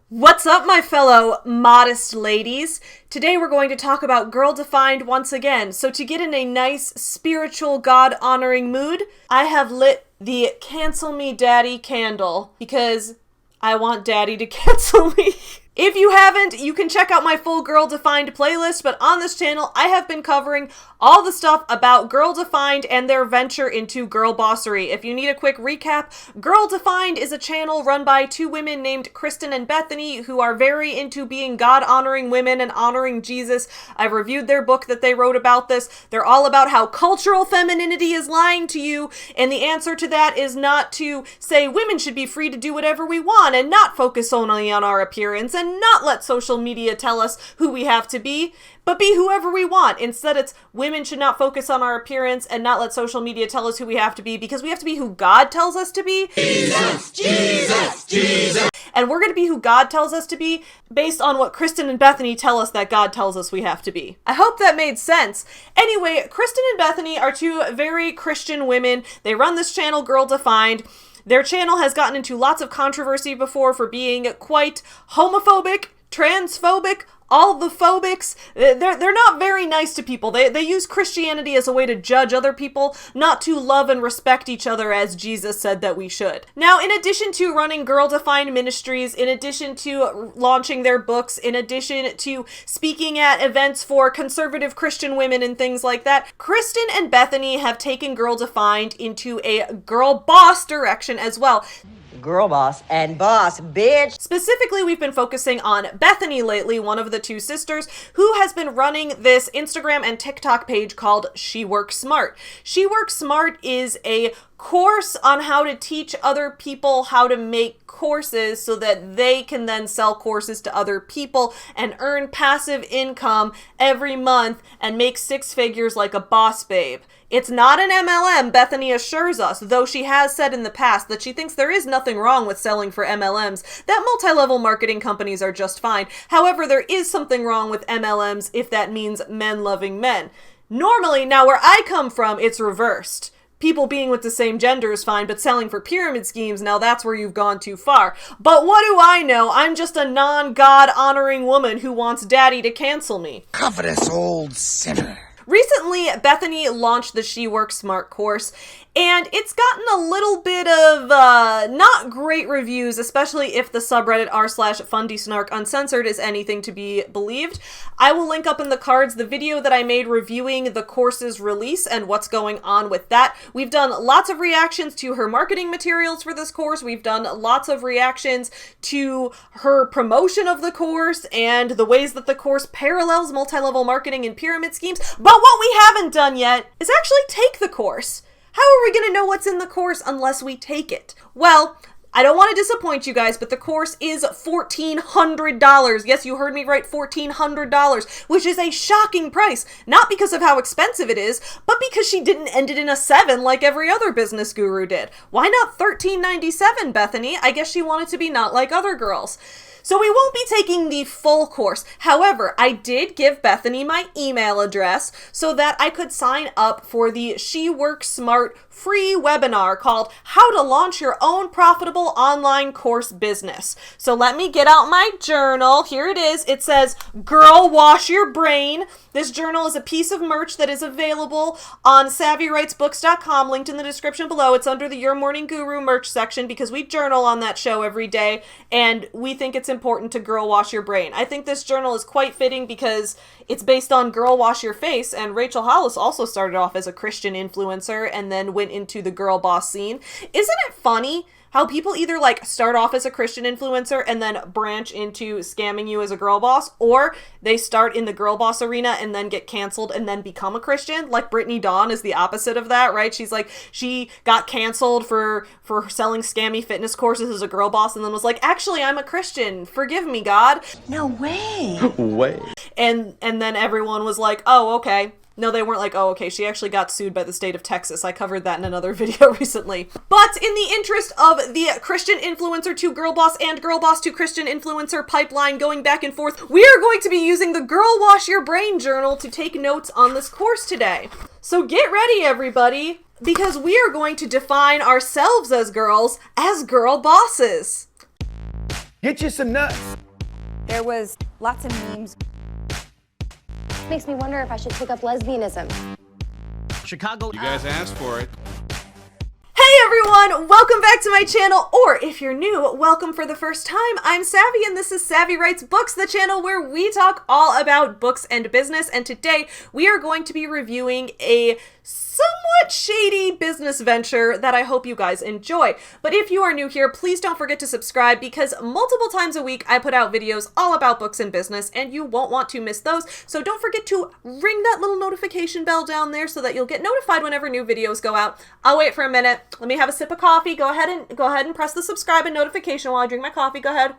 What's up, my fellow modest ladies? Today we're going to talk about Girl Defined once again. So to get in a nice, spiritual, God-honoring mood, I have lit the Cancel Me Daddy candle because I want Daddy to cancel me. If you haven't, you can check out my full Girl Defined playlist, but on this channel, I have been covering all the stuff about Girl Defined and their venture into girl bossery. If you need a quick recap, Girl Defined is a channel run by two women named Kristen and Bethany who are very into being God-honoring women and honoring Jesus. I've reviewed their book that they wrote about this. They're all about how cultural femininity is lying to you, and the answer to that is not to say women should be free to do whatever we want and not focus only on our appearance and not let social media tell us who we have to be, but be whoever we want. Instead, it's women should not focus on our appearance and not let social media tell us who we have to be, because we have to be who God tells us to be. Jesus, Jesus, Jesus. And we're going to be who God tells us to be based on what Kristen and Bethany tell us that God tells us we have to be. I hope that made sense. Anyway, Kristen and Bethany are two very Christian women. They run this channel, Girl Defined. Their channel has gotten into lots of controversy before for being quite homophobic, transphobic, all the phobics. They're not very nice to people. They use Christianity as a way to judge other people, not to love and respect each other as Jesus said that we should. Now, in addition to running Girl Defined Ministries, in addition to launching their books, in addition to speaking at events for conservative Christian women and things like that, Kristen and Bethany have taken Girl Defined into a girl boss direction as well. Girl boss and boss, bitch. Specifically, we've been focusing on Bethany lately, one of the two sisters, who has been running this Instagram and TikTok page called She Works Smart. She Works Smart is a course on how to teach other people how to make courses so that they can then sell courses to other people and earn passive income every month and make six figures like a boss babe. It's not an MLM, Bethany assures us, though she has said in the past that she thinks there is nothing wrong with selling for MLMs, that multi-level marketing companies are just fine. However, there is something wrong with MLMs if that means men loving men. Normally, now where I come from, it's reversed. People being with the same gender is fine, but selling for pyramid schemes, now that's where you've gone too far. But what do I know? I'm just a non-God honoring woman who wants daddy to cancel me. Covetous old sinner. Recently, Bethany launched the She Works Smart course, and it's gotten a little bit of not great reviews, especially if the subreddit r/FundySnark Uncensored is anything to be believed. I will link up in the cards the video that I made reviewing the course's release and what's going on with that. We've done lots of reactions to her marketing materials for this course. We've done lots of reactions to her promotion of the course and the ways that the course parallels multi-level marketing and pyramid schemes. But what we haven't done yet is actually take the course. How are we going to know what's in the course unless we take it? Well, I don't want to disappoint you guys, but the course is $1,400. Yes, you heard me right, $1,400, which is a shocking price. Not because of how expensive it is, but because she didn't end it in a 7 like every other business guru did. Why not $1,397, Bethany? I guess she wanted to be not like other girls. So we won't be taking the full course. However, I did give Bethany my email address so that I could sign up for the She Works Smart free webinar called How to Launch Your Own Profitable Online Course Business. So let me get out my journal. Here it is. It says, Girl, Wash Your Brain. This journal is a piece of merch that is available on SavvyWritesBooks.com, linked in the description below. It's under the Your Morning Guru merch section because we journal on that show every day, and we think it's important to Girl Wash Your Brain. I think this journal is quite fitting because it's based on Girl Wash Your Face, and Rachel Hollis also started off as a Christian influencer and then went into the girl boss scene. Isn't it funny how people either like start off as a Christian influencer and then branch into scamming you as a girl boss, or they start in the girl boss arena and then get canceled and then become a Christian? Like Brittany Dawn is the opposite of that, right? She's like, she got canceled for selling scammy fitness courses as a girl boss and then was like, actually, I'm a Christian. Forgive me, God. No way. Way. And then everyone was like, oh, okay. No, they weren't like, oh, okay, she actually got sued by the state of Texas. I covered that in another video recently. But in the interest of the Christian influencer to girl boss and girl boss to Christian influencer pipeline going back and forth, we are going to be using the Girl Wash Your Brain journal to take notes on this course today. So get ready, everybody, because we are going to define ourselves as girls as girl bosses. Get you some nuts. There was lots of memes. Makes me wonder if I should take up lesbianism. Chicago. You guys asked for it. Hey everyone, welcome back to my channel, or if you're new, welcome for the first time. I'm Savvy and this is Savvy Writes Books, the channel where we talk all about books and business, and today we are going to be reviewing a somewhat shady business venture that I hope you guys enjoy. But if you are new here, please don't forget to subscribe because multiple times a week I put out videos all about books and business and you won't want to miss those. So don't forget to ring that little notification bell down there so that you'll get notified whenever new videos go out. I'll wait for a minute. Let me have a sip of coffee. Go ahead and press the subscribe and notification while I drink my coffee. Go ahead.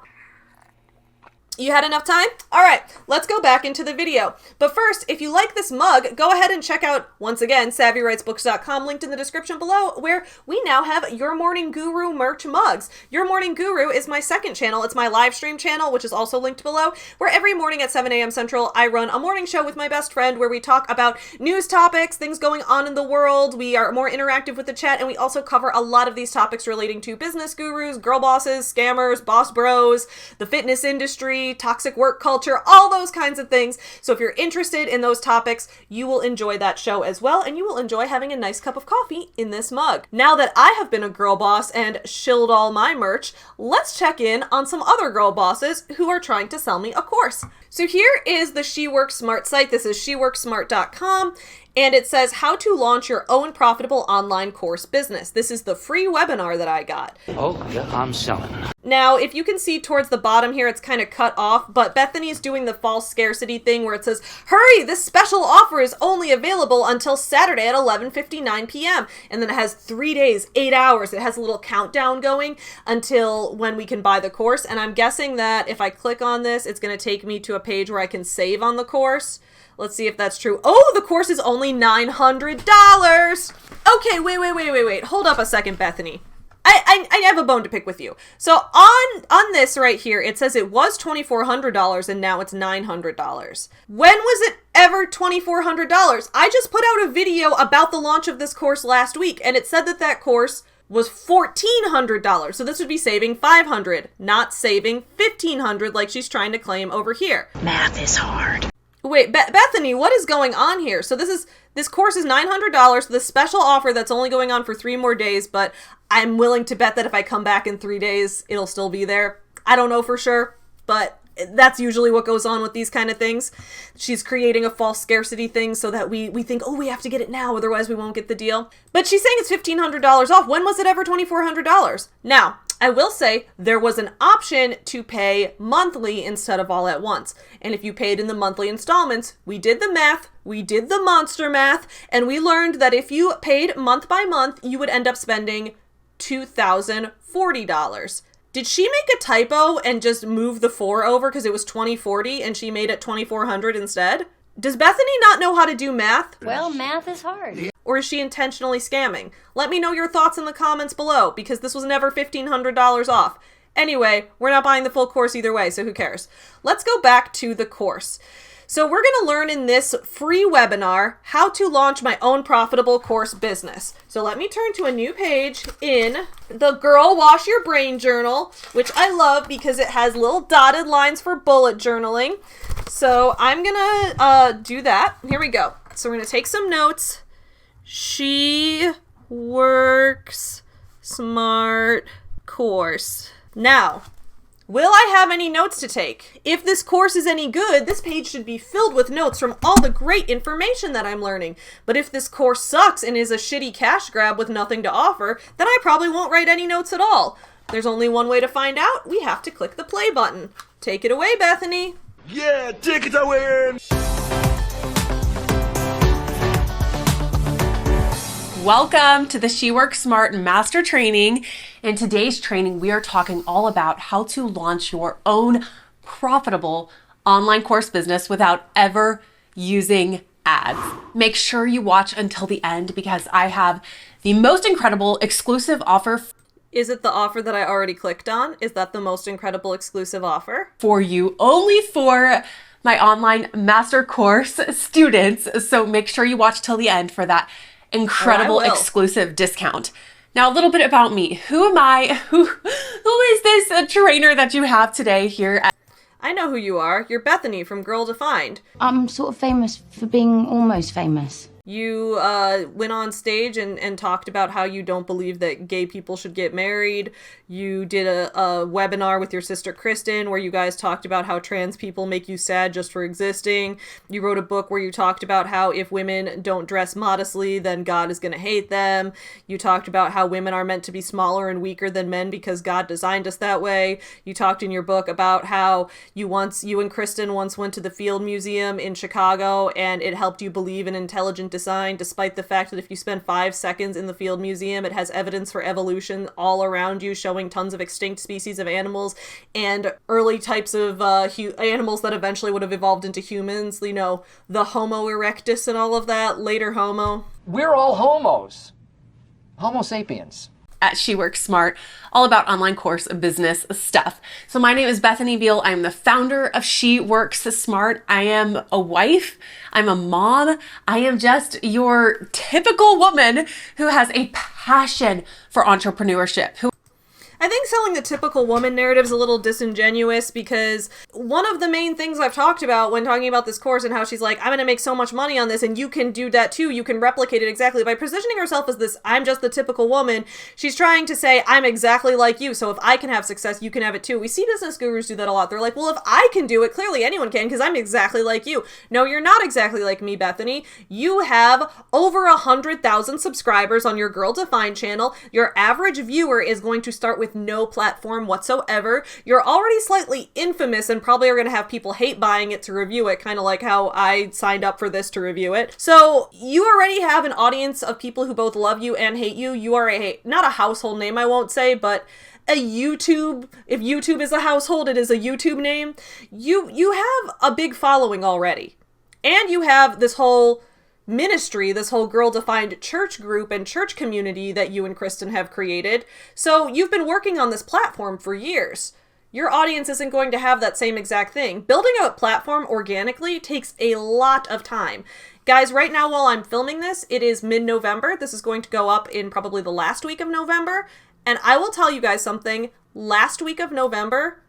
You had enough time? All right, let's go back into the video. But first, if you like this mug, go ahead and check out, once again, SavvyWritesBooks.com, linked in the description below, where we now have Your Morning Guru merch mugs. Your Morning Guru is my second channel. It's my live stream channel, which is also linked below, where every morning at 7 a.m. Central, I run a morning show with my best friend where we talk about news topics, things going on in the world. We are more interactive with the chat, and we also cover a lot of these topics relating to business gurus, girl bosses, scammers, boss bros, the fitness industry, toxic work culture, all those kinds of things. So if you're interested in those topics, you will enjoy that show as well, and you will enjoy having a nice cup of coffee in this mug. Now that I have been a girl boss and shilled all my merch, let's check in on some other girl bosses who are trying to sell me a course. So here is the She Works Smart site. This is sheworksmart.com. And it says how to launch your own profitable online course business. This is the free webinar that I got. Oh, yeah, I'm selling. Now, if you can see towards the bottom here, it's kind of cut off, but Bethany is doing the false scarcity thing where it says, hurry, this special offer is only available until Saturday at 11:59 p.m. And then it has 3 days, 8 hours. It has a little countdown going until when we can buy the course. And I'm guessing that if I click on this, it's going to take me to a page where I can save on the course. Let's see if that's true. Oh, the course is only $900. Okay, wait. Hold up a second, Bethany. I have a bone to pick with you. So on this right here, it says it was $2,400 and now it's $900. When was it ever $2,400? I just put out a video about the launch of this course last week and it said that that course was $1,400. So this would be saving $500, not saving $1,500 like she's trying to claim over here. Math is hard. Wait, Bethany, what is going on here? So this course is $900, the special offer that's only going on for 3 more days, but I'm willing to bet that if I come back in 3 days, it'll still be there. I don't know for sure, but that's usually what goes on with these kind of things. She's creating a false scarcity thing so that we think, oh, we have to get it now, otherwise we won't get the deal. But she's saying it's $1,500 off. When was it ever $2,400? Now, I will say there was an option to pay monthly instead of all at once. And if you paid in the monthly installments, we did the math, we did the monster math, and we learned that if you paid month by month, you would end up spending $2,040. Did she make a typo and just move the 4 over because it was 2040 and she made it 2,400 instead? Does Bethany not know how to do math? Well, math is hard. Or is she intentionally scamming? Let me know your thoughts in the comments below, because this was never $1,500 off. Anyway, we're not buying the full course either way, so who cares? Let's go back to the course. So we're going to learn in this free webinar how to launch my own profitable course business. So let me turn to a new page in the Girl Wash Your Brain journal, which I love because it has little dotted lines for bullet journaling. So I'm going to do that. Here we go. So we're going to take some notes. She Works Smart course. Now, will I have any notes to take? If this course is any good, this page should be filled with notes from all the great information that I'm learning. But if this course sucks and is a shitty cash grab with nothing to offer, then I probably won't write any notes at all. There's only one way to find out. We have to click the play button. Take it away, Bethany. Yeah, take it away. Welcome to the She Works Smart Master Training. In today's training, we are talking all about how to launch your own profitable online course business without ever using ads. Make sure you watch until the end because I have the most incredible exclusive offer Is it the offer that I already clicked on? Is that the most incredible exclusive offer? for you, only for my online master course students. So make sure you watch till the end for that incredible will. exclusive discount. Now, a little bit about me. Who am I? Who is this trainer that you have today here at I know who you are. You're Bethany from Girl Defined. I'm sort of famous for being almost famous. You went on stage and talked about how you don't believe that gay people should get married. You did a webinar with your sister Kristen where you guys talked about how trans people make you sad just for existing. You wrote a book where you talked about how if women don't dress modestly, then God is going to hate them. You talked about how women are meant to be smaller and weaker than men because God designed us that way. You talked in your book about how you and Kristen once went to the Field Museum in Chicago and it helped you believe in intelligent design, despite the fact that if you spend 5 seconds in the Field Museum, it has evidence for evolution all around you, showing tons of extinct species of animals and early types of animals that eventually would have evolved into humans, you know, the Homo erectus and all of that, later Homo. We're all homos. Homo sapiens. At She Works Smart, all about online course business stuff. So my name is Bethany Beal. I'm the founder of She Works Smart. I am a wife. I'm a mom. I am just your typical woman who has a passion for entrepreneurship, I think selling the typical woman narrative is a little disingenuous because one of the main things I've talked about when talking about this course and how she's like, I'm going to make so much money on this and you can do that too. You can replicate it exactly. By positioning herself as this, I'm just the typical woman, she's trying to say, I'm exactly like you. So if I can have success, you can have it too. We see business gurus do that a lot. They're like, well, if I can do it, clearly anyone can because I'm exactly like you. No, you're not exactly like me, Bethany. You have over 100,000 subscribers on your Girl Defined channel. Your average viewer is going to start with no platform whatsoever. You're already slightly infamous and probably are going to have people hate buying it to review it, kind of like how I signed up for this to review it. So you already have an audience of people who both love you and hate you. You are not a household name, I won't say, but a YouTube, if YouTube is a household, it is a YouTube name. You have a big following already. And you have this whole ministry, this whole Girl Defined church group and church community that you and Kristen have created. So you've been working on this platform for years. Your audience isn't going to have that same exact thing. Building a platform organically takes a lot of time. Guys, right now while I'm filming this, it is mid-November. This is going to go up in probably the last week of November. And I will tell you guys something. Last week of November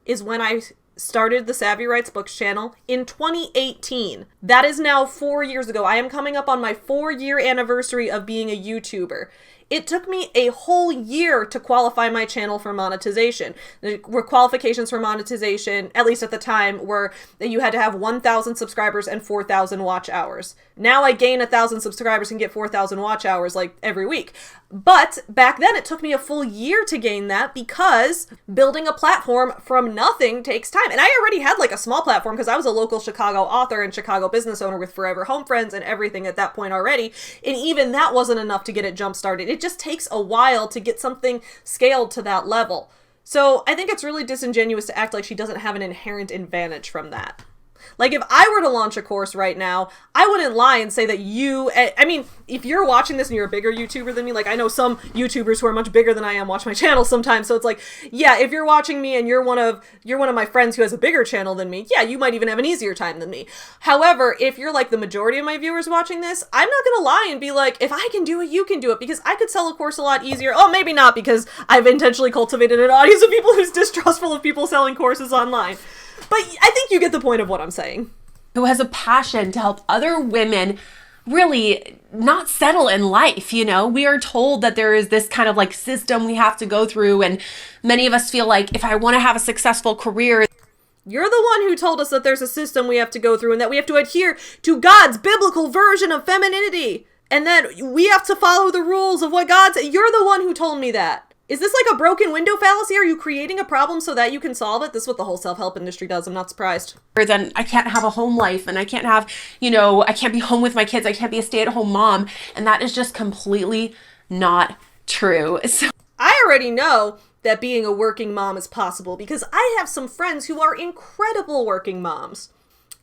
is when I started the Savvy Writes Books channel in 2018. That is now 4 years ago. I am coming up on my 4-year anniversary of being a YouTuber. It took me a whole year to qualify my channel for monetization. The qualifications for monetization, at least at the time, were that you had to have 1,000 subscribers and 4,000 watch hours. Now I gain 1,000 subscribers and get 4,000 watch hours like every week. But back then it took me a full year to gain that because building a platform from nothing takes time. And I already had like a small platform because I was a local Chicago author and Chicago business owner with Forever Home Friends and everything at that point already. And even that wasn't enough to get it jump started. It just takes a while to get something scaled to that level. So I think it's really disingenuous to act like she doesn't have an inherent advantage from that. Like, if I were to launch a course right now, I wouldn't lie and say that I mean, if you're watching this and you're a bigger YouTuber than me, like, I know some YouTubers who are much bigger than I am watch my channel sometimes, so it's like, yeah, if you're watching me and you're one of my friends who has a bigger channel than me, yeah, you might even have an easier time than me. However, if you're like the majority of my viewers watching this, I'm not gonna lie and be like, if I can do it, you can do it, because I could sell a course a lot easier. Oh, maybe not, because I've intentionally cultivated an audience of people who's distrustful of people selling courses online. But I think you get the point of what I'm saying. who has a passion to help other women really not settle in life. You know, we are told that there is this kind of like system we have to go through, and many of us feel like if I want to have a successful career. You're the one who told us that there's a system we have to go through and that we have to adhere to God's biblical version of femininity, and that we have to follow the rules of what God said. You're the one who told me that. Is this like a broken window fallacy? Are you creating a problem so that you can solve it? This is what the whole self-help industry does. I'm not surprised. Then I can't have a home life, and I can't have, you know, I can't be home with my kids. I can't be a stay-at-home mom. And that is just completely not true. So I already know that being a working mom is possible because I have some friends who are incredible working moms.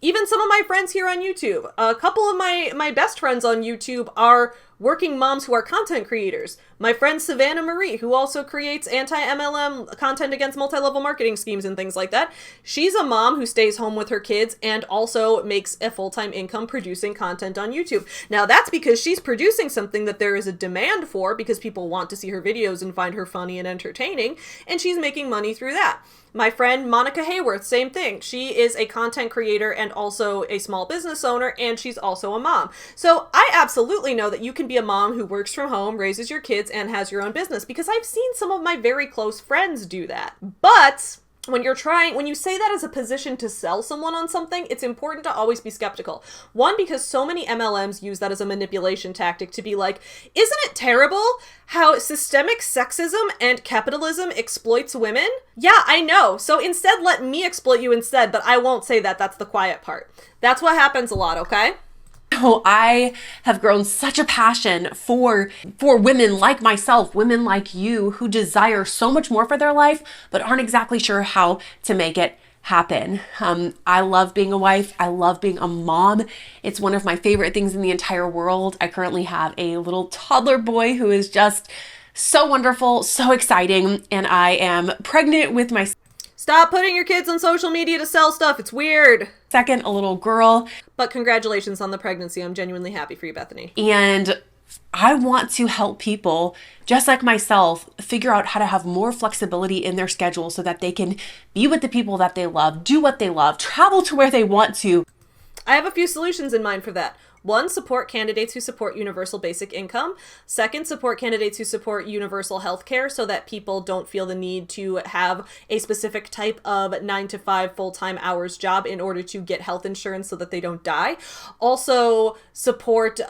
Even some of my friends here on YouTube. A couple of my best friends on YouTube are working moms who are content creators. My friend Savannah Marie, who also creates anti-MLM content against multi-level marketing schemes and things like that. She's a mom who stays home with her kids and also makes a full-time income producing content on YouTube. Now that's because she's producing something that there is a demand for because people want to see her videos and find her funny and entertaining, and she's making money through that. My friend Monica Hayworth, same thing. She is a content creator and also a small business owner, and she's also a mom. So I absolutely know that you can be a mom who works from home, raises your kids, and has your own business, because I've seen some of my very close friends do that. But when you say that as a position to sell someone on something, it's important to always be skeptical. One, because so many MLMs use that as a manipulation tactic to be like, isn't it terrible how systemic sexism and capitalism exploits women? Yeah, I know. So instead, let me exploit you instead, but I won't say that. That's the quiet part. That's what happens a lot, okay? Oh, I have grown such a passion for women like myself, women like you, who desire so much more for their life, but aren't exactly sure how to make it happen. I love being a wife. I love being a mom. It's one of my favorite things in the entire world. I currently have a little toddler boy who is just so wonderful, so exciting, and I am pregnant with my Stop putting your kids on social media to sell stuff. It's weird. second, a little girl. But congratulations on the pregnancy. I'm genuinely happy for you, Bethany. And I want to help people just like myself figure out how to have more flexibility in their schedule so that they can be with the people that they love, do what they love, travel to where they want to. I have a few solutions in mind for that. One, support candidates who support universal basic income. Second, support candidates who support universal health care so that people don't feel the need to have a specific type of 9-to-5 full-time hours job in order to get health insurance so that they don't die. Also, support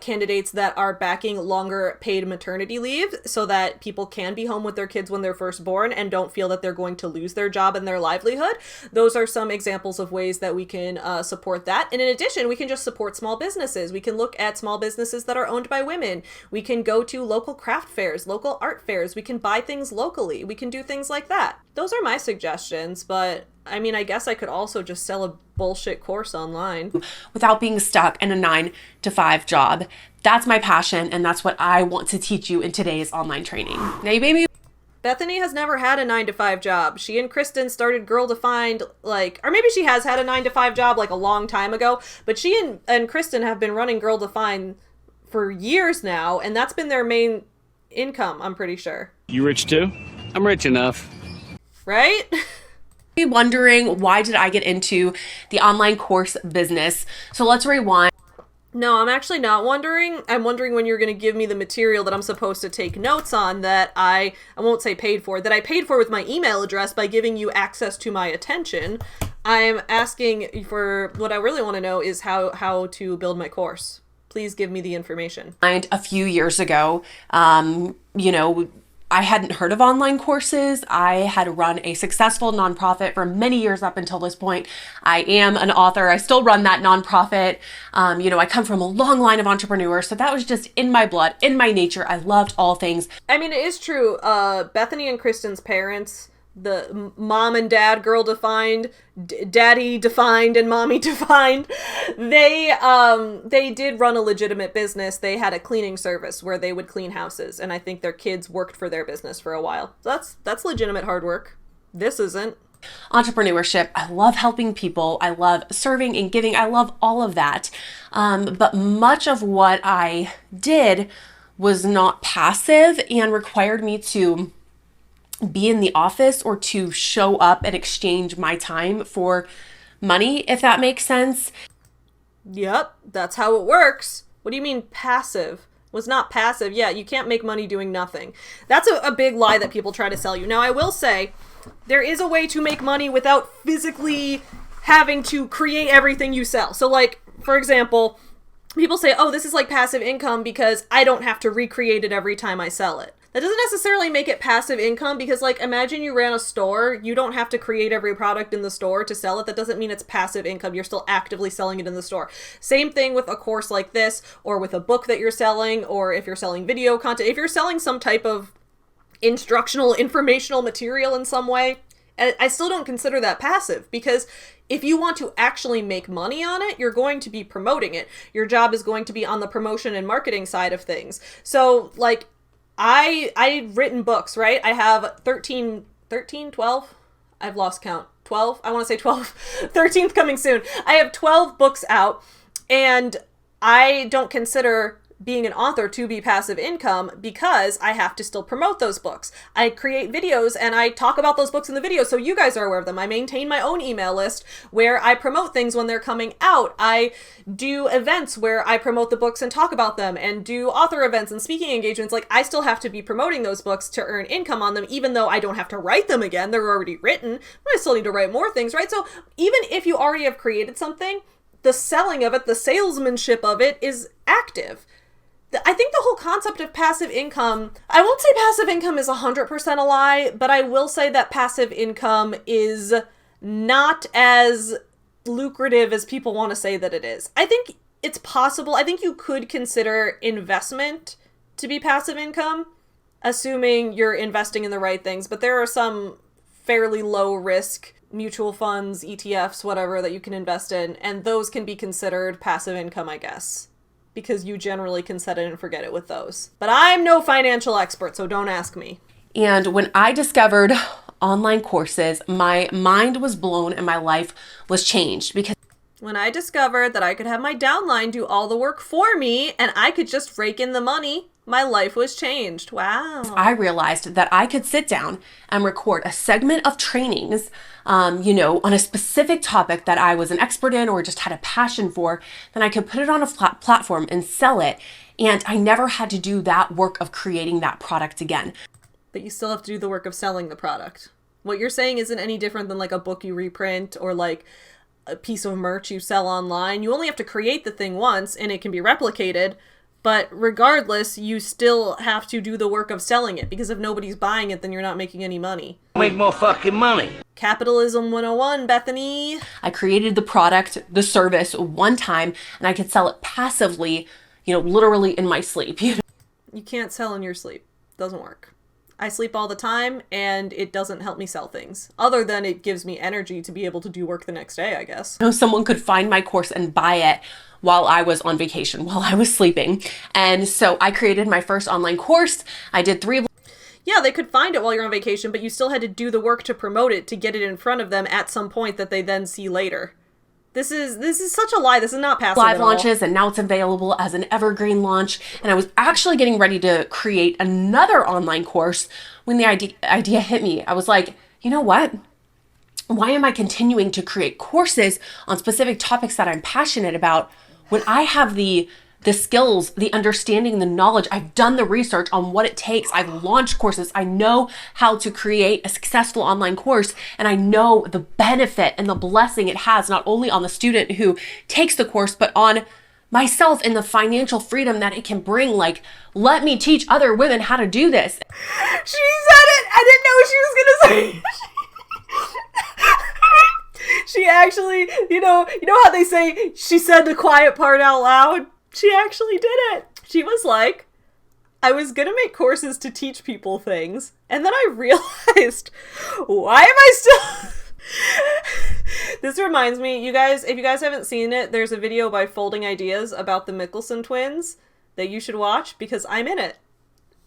candidates that are backing longer paid maternity leave so that people can be home with their kids when they're first born and don't feel that they're going to lose their job and their livelihood. Those are some examples of ways that we can support that. And in addition, we can just support small businesses. We can look at small businesses that are owned by women. We can go to local craft fairs, local art fairs. We can buy things locally. We can do things like that. Those are my suggestions, but I mean, I guess I could also just sell a bullshit course online. Without being stuck in a 9-to-5 job. That's my passion, and that's what I want to teach you in today's online training. Now, you may be Bethany has never had a 9-to-5 job. She and Kristen started Girl Defined, or maybe she has had a 9-to-5 job a long time ago, but she and Kristen have been running Girl Defined for years now, and that's been their main income, I'm pretty sure. You rich too? I'm rich enough. Right? be wondering, why did I get into the online course business? So let's rewind. No, I'm actually not wondering. I'm wondering when you're going to give me the material that I'm supposed to take notes on that I won't say paid for, that I paid for with my email address by giving you access to my attention. I'm asking for, what I really want to know is how to build my course. Please give me the information. A few years ago, I hadn't heard of online courses. I had run a successful nonprofit for many years up until this point. I am an author. I still run that nonprofit. I come from a long line of entrepreneurs, so that was just in my blood, in my nature. I loved all things. I mean, it is true. Bethany and Kristen's parents, the mom and dad, Girl Defined, Daddy Defined, and Mommy Defined, they did run a legitimate business. They had a cleaning service where they would clean houses, and I think their kids worked for their business for a while. So that's legitimate hard work. This isn't. Entrepreneurship. I love helping people. I love serving and giving. I love all of that. But much of what I did was not passive and required me to be in the office or to show up and exchange my time for money, if that makes sense. Yep, that's how it works. What do you mean passive? Was not passive. Yeah, you can't make money doing nothing. That's a big lie that people try to sell you. Now, I will say, there is a way to make money without physically having to create everything you sell. So, for example, people say, oh, this is like passive income because I don't have to recreate it every time I sell it. That doesn't necessarily make it passive income because, imagine you ran a store. You don't have to create every product in the store to sell it. That doesn't mean it's passive income. You're still actively selling it in the store. Same thing with a course like this, or with a book that you're selling, or if you're selling video content. If you're selling some type of instructional, informational material in some way, And I still don't consider that passive, because if you want to actually make money on it, you're going to be promoting it. Your job is going to be on the promotion and marketing side of things. So like I've written books, right? I have 12? I've lost count. 12? I want to say 12. 13th coming soon. I have 12 books out, and I don't consider being an author to be passive income because I have to still promote those books. I create videos and I talk about those books in the videos so you guys are aware of them. I maintain my own email list where I promote things when they're coming out. I do events where I promote the books and talk about them, and do author events and speaking engagements. Like, I still have to be promoting those books to earn income on them, even though I don't have to write them again. They're already written, but I still need to write more things, right? So even if you already have created something, the selling of it, the salesmanship of it is active. I think the whole concept of passive income, I won't say passive income is 100% a lie, but I will say that passive income is not as lucrative as people want to say that it is. I think it's possible. I think you could consider investment to be passive income, assuming you're investing in the right things, but there are some fairly low risk mutual funds, ETFs, whatever, that you can invest in, and those can be considered passive income, I guess, because you generally can set it and forget it with those. But I'm no financial expert, so don't ask me. And when I discovered online courses, my mind was blown and my life was changed, because when I discovered that I could have my downline do all the work for me and I could just rake in the money, my life was changed. Wow. I realized that I could sit down and record a segment of trainings, on a specific topic that I was an expert in or just had a passion for. Then I could put it on a platform and sell it. And I never had to do that work of creating that product again. But you still have to do the work of selling the product. What you're saying isn't any different than like a book you reprint or like a piece of merch you sell online. You only have to create the thing once and it can be replicated. But regardless, you still have to do the work of selling it, because if nobody's buying it, then you're not making any money. Make more fucking money. Capitalism 101, Bethany. I created the product, the service one time, and I could sell it passively, literally in my sleep. You can't sell in your sleep. Doesn't work. I sleep all the time, and it doesn't help me sell things. Other than it gives me energy to be able to do work the next day, I guess. Someone could find my course and buy it while I was on vacation, while I was sleeping. And so I created my first online course. I did 3 Yeah, they could find it while you're on vacation, but you still had to do the work to promote it, to get it in front of them at some point that they then see later. This is such a lie. This is not passive live at all. launches, and now it's available as an evergreen launch. And I was actually getting ready to create another online course when the idea hit me. I was like, you know what? Why am I continuing to create courses on specific topics that I'm passionate about when I have the skills, the understanding, the knowledge? I've done the research on what it takes. I've launched courses. I know how to create a successful online course, and I know the benefit and the blessing it has not only on the student who takes the course, but on myself and the financial freedom that it can bring. Like, let me teach other women how to do this. She said it! I didn't know what she was gonna say. She actually, you know how they say she said the quiet part out loud? She actually did it. She was like, I was gonna make courses to teach people things, and then I realized, why am I still... This reminds me, you guys, if you guys haven't seen it, there's a video by Folding Ideas about the Mickelson twins that you should watch, because I'm in it.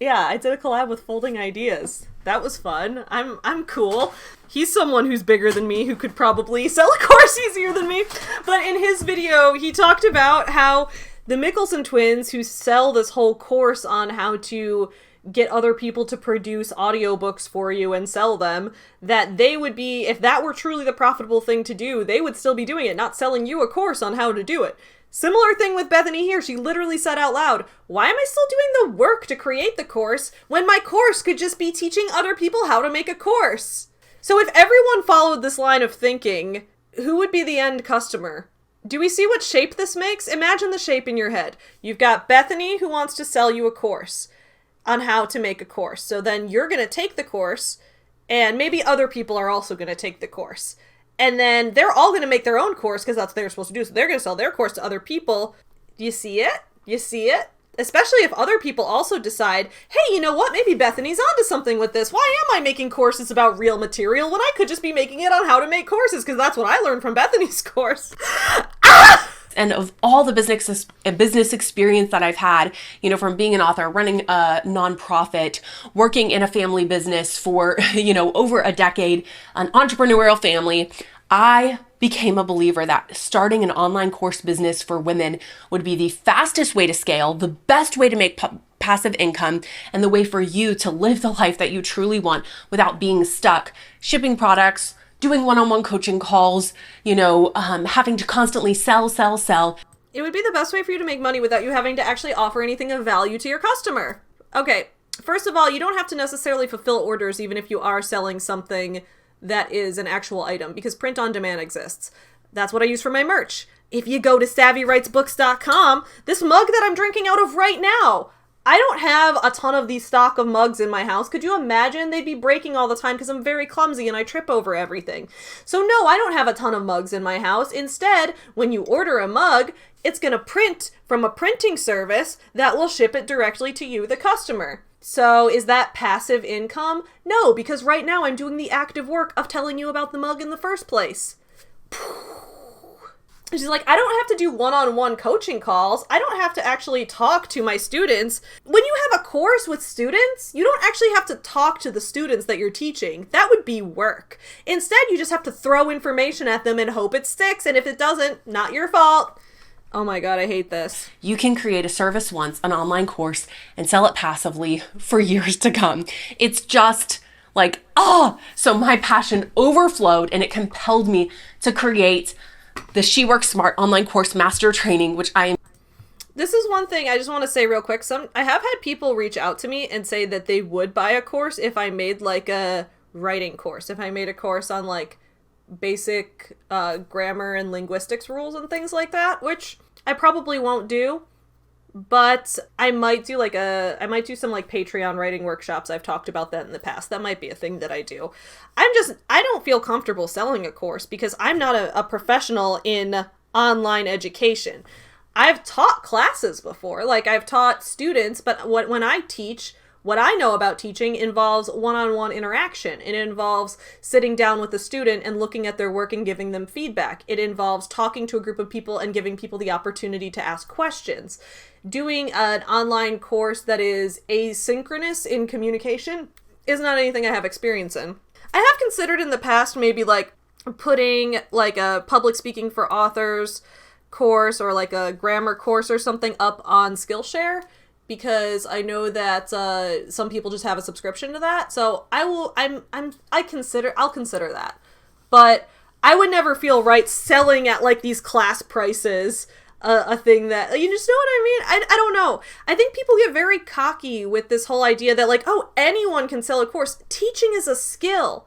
Yeah, I did a collab with Folding Ideas. That was fun. I'm cool. He's someone who's bigger than me, who could probably sell a course easier than me. But in his video, he talked about how the Mickelson twins, who sell this whole course on how to get other people to produce audiobooks for you and sell them, that they would be, if that were truly the profitable thing to do, they would still be doing it, not selling you a course on how to do it. Similar thing with Bethany here. She literally said out loud, why am I still doing the work to create the course when my course could just be teaching other people how to make a course? So if everyone followed this line of thinking, who would be the end customer? Do we see what shape this makes? Imagine the shape in your head. You've got Bethany, who wants to sell you a course on how to make a course. So then you're going to take the course, and maybe other people are also going to take the course. And then they're all going to make their own course, because that's what they're supposed to do. So they're going to sell their course to other people. Do you see it? You see it? Especially if other people also decide, hey, you know what, maybe Bethany's onto something with this. Why am I making courses about real material when I could just be making it on how to make courses? Because that's what I learned from Bethany's course. And of all the business experience that I've had, you know, from being an author, running a nonprofit, working in a family business for, you know, over a decade, an entrepreneurial family, I became a believer that starting an online course business for women would be the fastest way to scale, the best way to make passive income, and the way for you to live the life that you truly want without being stuck shipping products, doing one-on-one coaching calls, you know, having to constantly sell. It would be the best way for you to make money without you having to actually offer anything of value to your customer. Okay, first of all, you don't have to necessarily fulfill orders even if you are selling something that is an actual item, because print on demand exists. That's what I use for my merch. If you go to savvywritesbooks.com, this mug that I'm drinking out of right now, I don't have a ton of these stock of mugs in my house. Could you imagine? They'd be breaking all the time because I'm very clumsy and I trip over everything. So no, I don't have a ton of mugs in my house. Instead, when you order a mug, it's going to print from a printing service that will ship it directly to you, the customer. So is that passive income? No, because right now I'm doing the active work of telling you about the mug in the first place. She's like, I don't have to do one-on-one coaching calls. I don't have to actually talk to my students. When you have a course with students, you don't actually have to talk to the students that you're teaching. That would be work. Instead, you just have to throw information at them and hope it sticks. And if it doesn't, not your fault. Oh my God, I hate this. You can create a service once, an online course, and sell it passively for years to come. It's just like, so my passion overflowed and it compelled me to create the She Works Smart online course master training, which I am. This is one thing I just want to say real quick. I have had people reach out to me and say that they would buy a course if I made like a writing course, if I made a course on like basic grammar and linguistics rules and things like that, which I probably won't do, but I might do some like Patreon writing workshops. I've talked about that in the past. That might be a thing that I do. I don't feel comfortable selling a course because I'm not a professional in online education. I've taught classes before, like I've taught students, but when I teach, what I know about teaching involves one-on-one interaction. It involves sitting down with a student and looking at their work and giving them feedback. It involves talking to a group of people and giving people the opportunity to ask questions. Doing an online course that is asynchronous in communication is not anything I have experience in. I have considered in the past maybe like putting like a public speaking for authors course or like a grammar course or something up on Skillshare, because I know that some people just have a subscription to that. So I'll consider that. But I would never feel right selling at like these class prices a thing that, you just know what I mean? I don't know. I think people get very cocky with this whole idea that like, oh, anyone can sell a course. Teaching is a skill.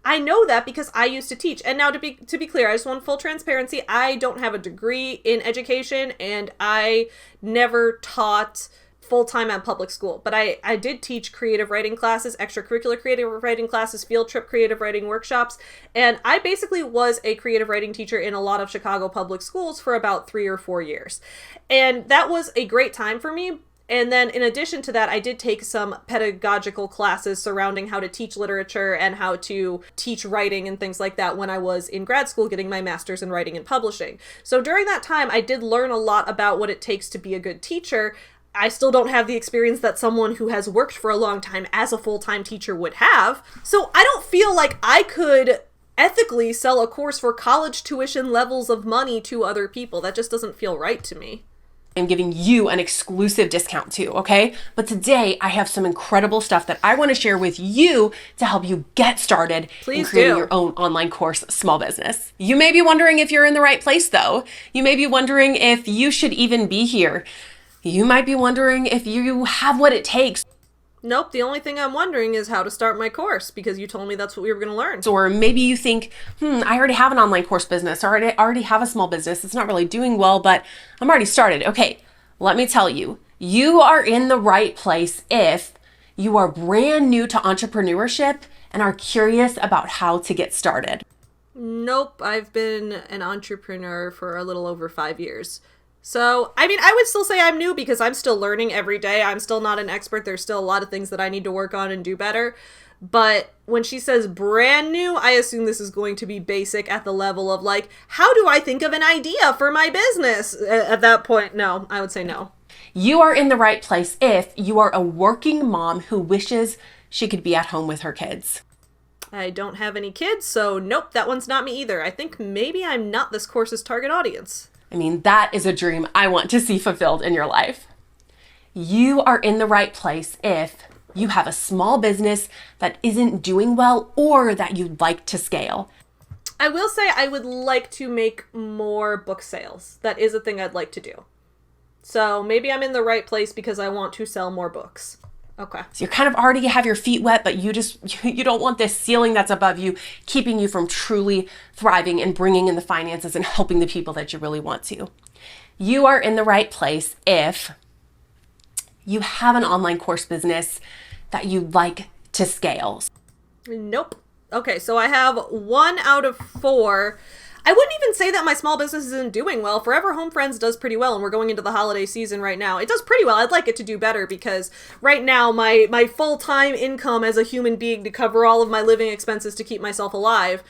I know that because I used to teach. And now to be clear, I just want full transparency. I don't have a degree in education and I never taught full-time at public school. But I did teach creative writing classes, extracurricular creative writing classes, field trip creative writing workshops. And I basically was a creative writing teacher in a lot of Chicago public schools for about 3 or 4 years. And that was a great time for me. And then in addition to that, I did take some pedagogical classes surrounding how to teach literature and how to teach writing and things like that when I was in grad school getting my master's in writing and publishing. So during that time, I did learn a lot about what it takes to be a good teacher. I still don't have the experience that someone who has worked for a long time as a full-time teacher would have. So I don't feel like I could ethically sell a course for college tuition levels of money to other people. That just doesn't feel right to me. I'm giving you an exclusive discount too, okay? But today I have some incredible stuff that I want to share with you to help you get started in creating your own online course small business. You may be wondering if you're in the right place though. You may be wondering if you should even be here. You might be wondering if you have what it takes. Nope, the only thing I'm wondering is how to start my course, because you told me that's what we were going to learn. Or maybe you think, I already have an online course business, or I already have a small business. It's not really doing well, but I'm already started. Okay, let me tell you, you are in the right place if you are brand new to entrepreneurship and are curious about how to get started. Nope, I've been an entrepreneur for a little over 5 years. So, I mean, I would still say I'm new because I'm still learning every day. I'm still not an expert. There's still a lot of things that I need to work on and do better. But when she says brand new, I assume this is going to be basic at the level of like, how do I think of an idea for my business? At that point, no, I would say no. You are in the right place if you are a working mom who wishes she could be at home with her kids. I don't have any kids, so nope, that one's not me either. I think maybe I'm not this course's target audience. I mean, that is a dream I want to see fulfilled in your life. You are in the right place if you have a small business that isn't doing well or that you'd like to scale. I will say I would like to make more book sales. That is a thing I'd like to do. So maybe I'm in the right place because I want to sell more books. Okay. So you're kind of already have your feet wet, but you don't want this ceiling that's above you, keeping you from truly thriving and bringing in the finances and helping the people that you really want to. You are in the right place if you have an online course business that you'd like to scale. Nope. Okay, so I have 1 out of 4. I wouldn't even say that my small business isn't doing well. Forever Home Friends does pretty well, and we're going into the holiday season right now. It does pretty well. I'd like it to do better because right now my full-time income as a human being to cover all of my living expenses to keep myself alive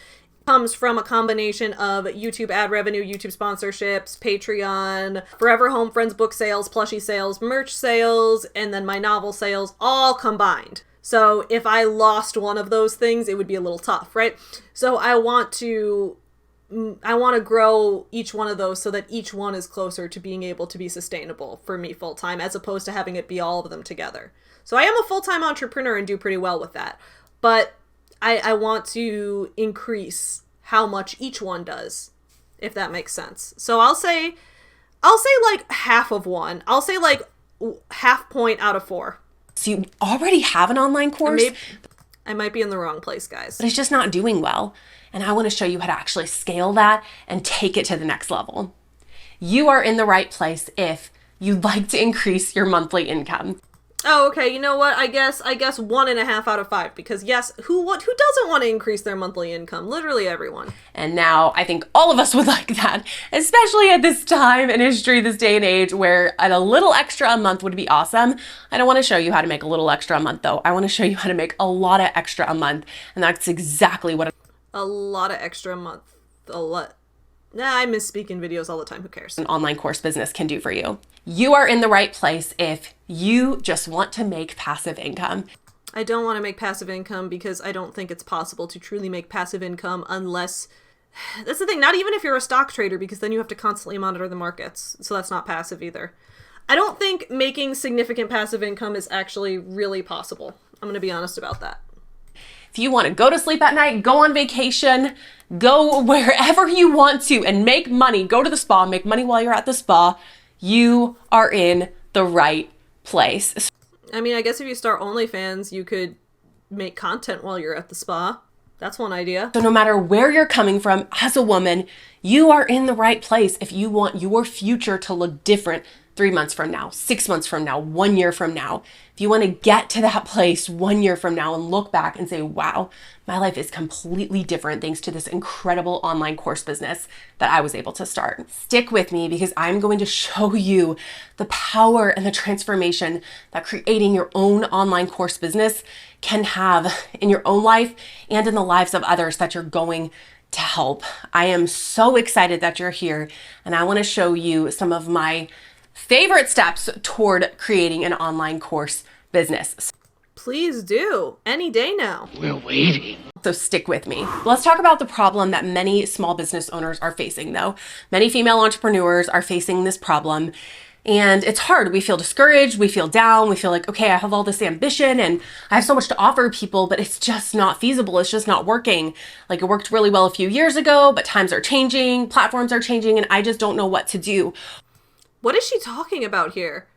comes from a combination of YouTube ad revenue, YouTube sponsorships, Patreon, Forever Home Friends book sales, plushie sales, merch sales, and then my novel sales all combined. So if I lost one of those things, it would be a little tough, right? So I want to grow each one of those so that each one is closer to being able to be sustainable for me full-time as opposed to having it be all of them together. So I am a full-time entrepreneur and do pretty well with that. But I want to increase how much each one does, if that makes sense. So I'll say like half of one. I'll say like half point out of 4. So you already have an online course? I might be in the wrong place, guys. But it's just not doing well. And I want to show you how to actually scale that and take it to the next level. You are in the right place if you'd like to increase your monthly income. Oh, okay. You know what? I guess 1.5 out of 5 because yes, who doesn't want to increase their monthly income? Literally everyone. And now I think all of us would like that, especially at this time in history, this day and age where a little extra a month would be awesome. I don't want to show you how to make a little extra a month though. I want to show you how to make a lot of extra a month. And that's exactly what a lot of extra a month. A lot. Nah, I misspeak in videos all the time. Who cares? An online course business can do for you. You are in the right place if you just want to make passive income. I don't want to make passive income because I don't think it's possible to truly make passive income unless... That's the thing, not even if you're a stock trader because then you have to constantly monitor the markets. So that's not passive either. I don't think making significant passive income is actually really possible. I'm going to be honest about that. If you want to go to sleep at night, go on vacation, go wherever you want to and make money, go to the spa, make money while you're at the spa, you are in the right place. I mean, I guess if you start OnlyFans, you could make content while you're at the spa. That's one idea. So no matter where you're coming from as a woman, you are in the right place if you want your future to look different 3 months from now, 6 months from now, 1 year from now. If you want to get to that place 1 year from now and look back and say, wow, my life is completely different thanks to this incredible online course business that I was able to start. Stick with me because I'm going to show you the power and the transformation that creating your own online course business can have in your own life and in the lives of others that you're going to help. I am so excited that you're here and I want to show you some of my favorite steps toward creating an online course business. Please do. Any day now. We're waiting. So stick with me. Let's talk about the problem that many small business owners are facing though. Many female entrepreneurs are facing this problem and it's hard. We feel discouraged, we feel down, we feel like, okay, I have all this ambition and I have so much to offer people, but it's just not feasible. It's just not working. Like it worked really well a few years ago, but times are changing, platforms are changing, and I just don't know what to do. What is she talking about here?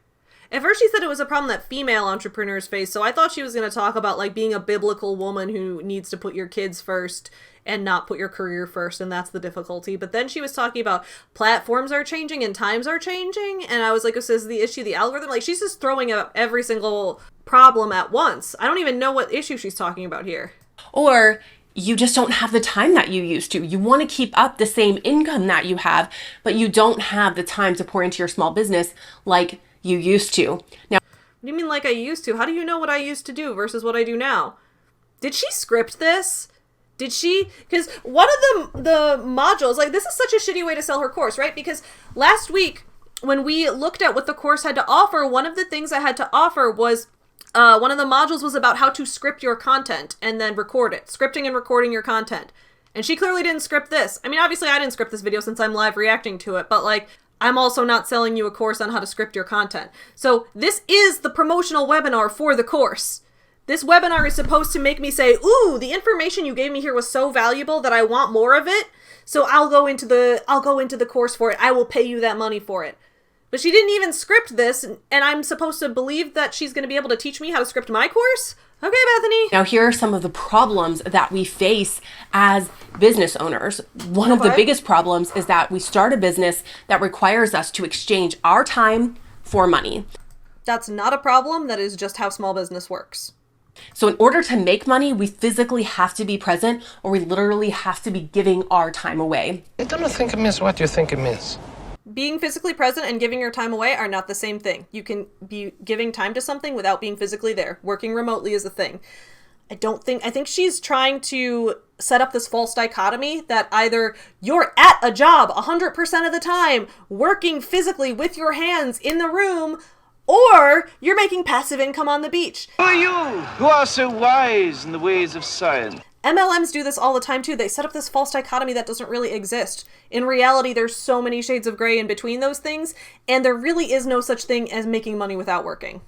At first she said it was a problem that female entrepreneurs face, so I thought she was going to talk about like being a biblical woman who needs to put your kids first and not put your career first, and that's the difficulty. But then she was talking about platforms are changing and times are changing, and I was like, oh, so is the issue the algorithm? Like she's just throwing up every single problem at once. I don't even know what issue she's talking about here. Or you just don't have the time that you used to. You want to keep up the same income that you have, but you don't have the time to pour into your small business like you used to. Now, what do you mean like I used to? How do you know what I used to do versus what I do now? Did she script this? Did she? Because one of the modules, like, this is such a shitty way to sell her course, right? Because last week when we looked at what the course had to offer, one of the things I had to offer was one of the modules was about how to script your content and then record it. Scripting and recording your content. And she clearly didn't script this. I mean, obviously I didn't script this video since I'm live reacting to it, but like, I'm also not selling you a course on how to script your content. So this is the promotional webinar for the course. This webinar is supposed to make me say, ooh, the information you gave me here was so valuable that I want more of it. So I'll go into the course for it. I will pay you that money for it. But she didn't even script this, and I'm supposed to believe that she's going to be able to teach me how to script my course? Okay, Bethany. Now, here are some of the problems that we face as business owners. One of the biggest problems is that we start a business that requires us to exchange our time for money. That's not a problem. That is just how small business works. So in order to make money, we physically have to be present, or we literally have to be giving our time away. I don't think it means what you think it means. Being physically present and giving your time away are not the same thing. You can be giving time to something without being physically there. Working remotely is a thing. I think she's trying to set up this false dichotomy that either you're at a job 100% of the time, working physically with your hands in the room, or you're making passive income on the beach. Who are you, who are so wise in the ways of science? MLMs do this all the time too. They set up this false dichotomy that doesn't really exist. In reality, there's so many shades of gray in between those things, and there really is no such thing as making money without working.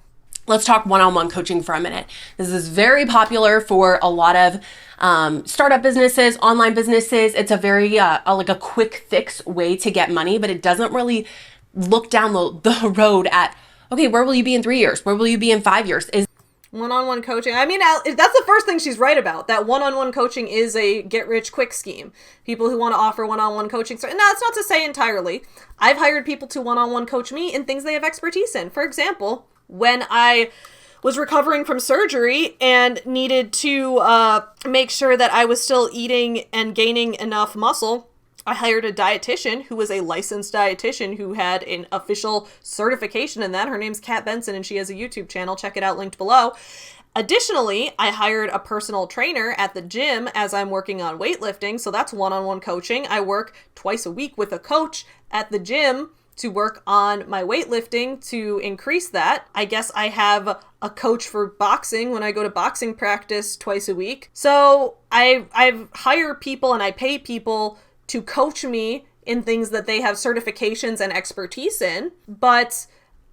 Let's talk one-on-one coaching for a minute. This is very popular for a lot of startup businesses, online businesses. It's a very like a quick fix way to get money, but it doesn't really look down the road at, okay, where will you be in 3 years? Where will you be in 5 years? Is one-on-one coaching. I mean, that's the first thing she's right about, that one-on-one coaching is a get-rich-quick scheme. People who want to offer one-on-one coaching. And that's not to say entirely. I've hired people to one-on-one coach me in things they have expertise in. For example, when I was recovering from surgery and needed to make sure that I was still eating and gaining enough muscle, I hired a dietitian who was a licensed dietitian who had an official certification in that. Her name's Kat Benson, and she has a YouTube channel. Check it out, linked below. Additionally, I hired a personal trainer at the gym as I'm working on weightlifting, so that's one-on-one coaching. I work twice a week with a coach at the gym to work on my weightlifting to increase that. I guess I have a coach for boxing when I go to boxing practice twice a week. So I hire people and I pay people to coach me in things that they have certifications and expertise in. But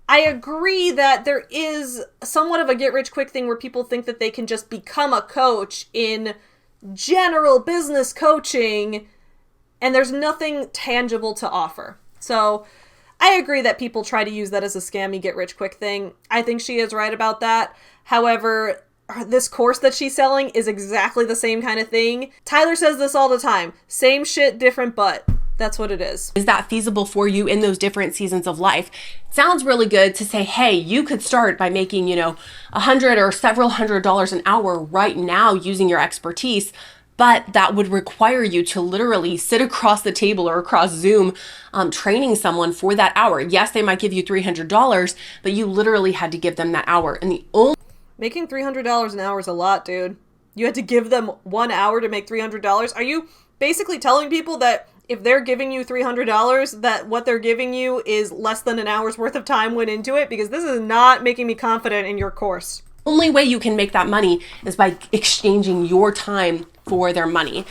I agree that there is somewhat of a get-rich-quick thing where people think that they can just become a coach in general business coaching, and there's nothing tangible to offer. So I agree that people try to use that as a scammy get-rich-quick thing. I think she is right about that. However, this course that she's selling is exactly the same kind of thing. Tyler says this all the time. Same shit, different butt. That's what it is. Is that feasible for you in those different seasons of life? It sounds really good to say, hey, you could start by making, $100 or several $100s an hour right now using your expertise. But that would require you to literally sit across the table or across Zoom training someone for that hour. Yes, they might give you $300, but you literally had to give them that hour. And the only making $300 an hour is a lot, dude. You had to give them 1 hour to make $300? Are you basically telling people that if they're giving you $300, that what they're giving you is less than an hour's worth of time went into it? Because this is not making me confident in your course. Only way you can make that money is by exchanging your time for their money.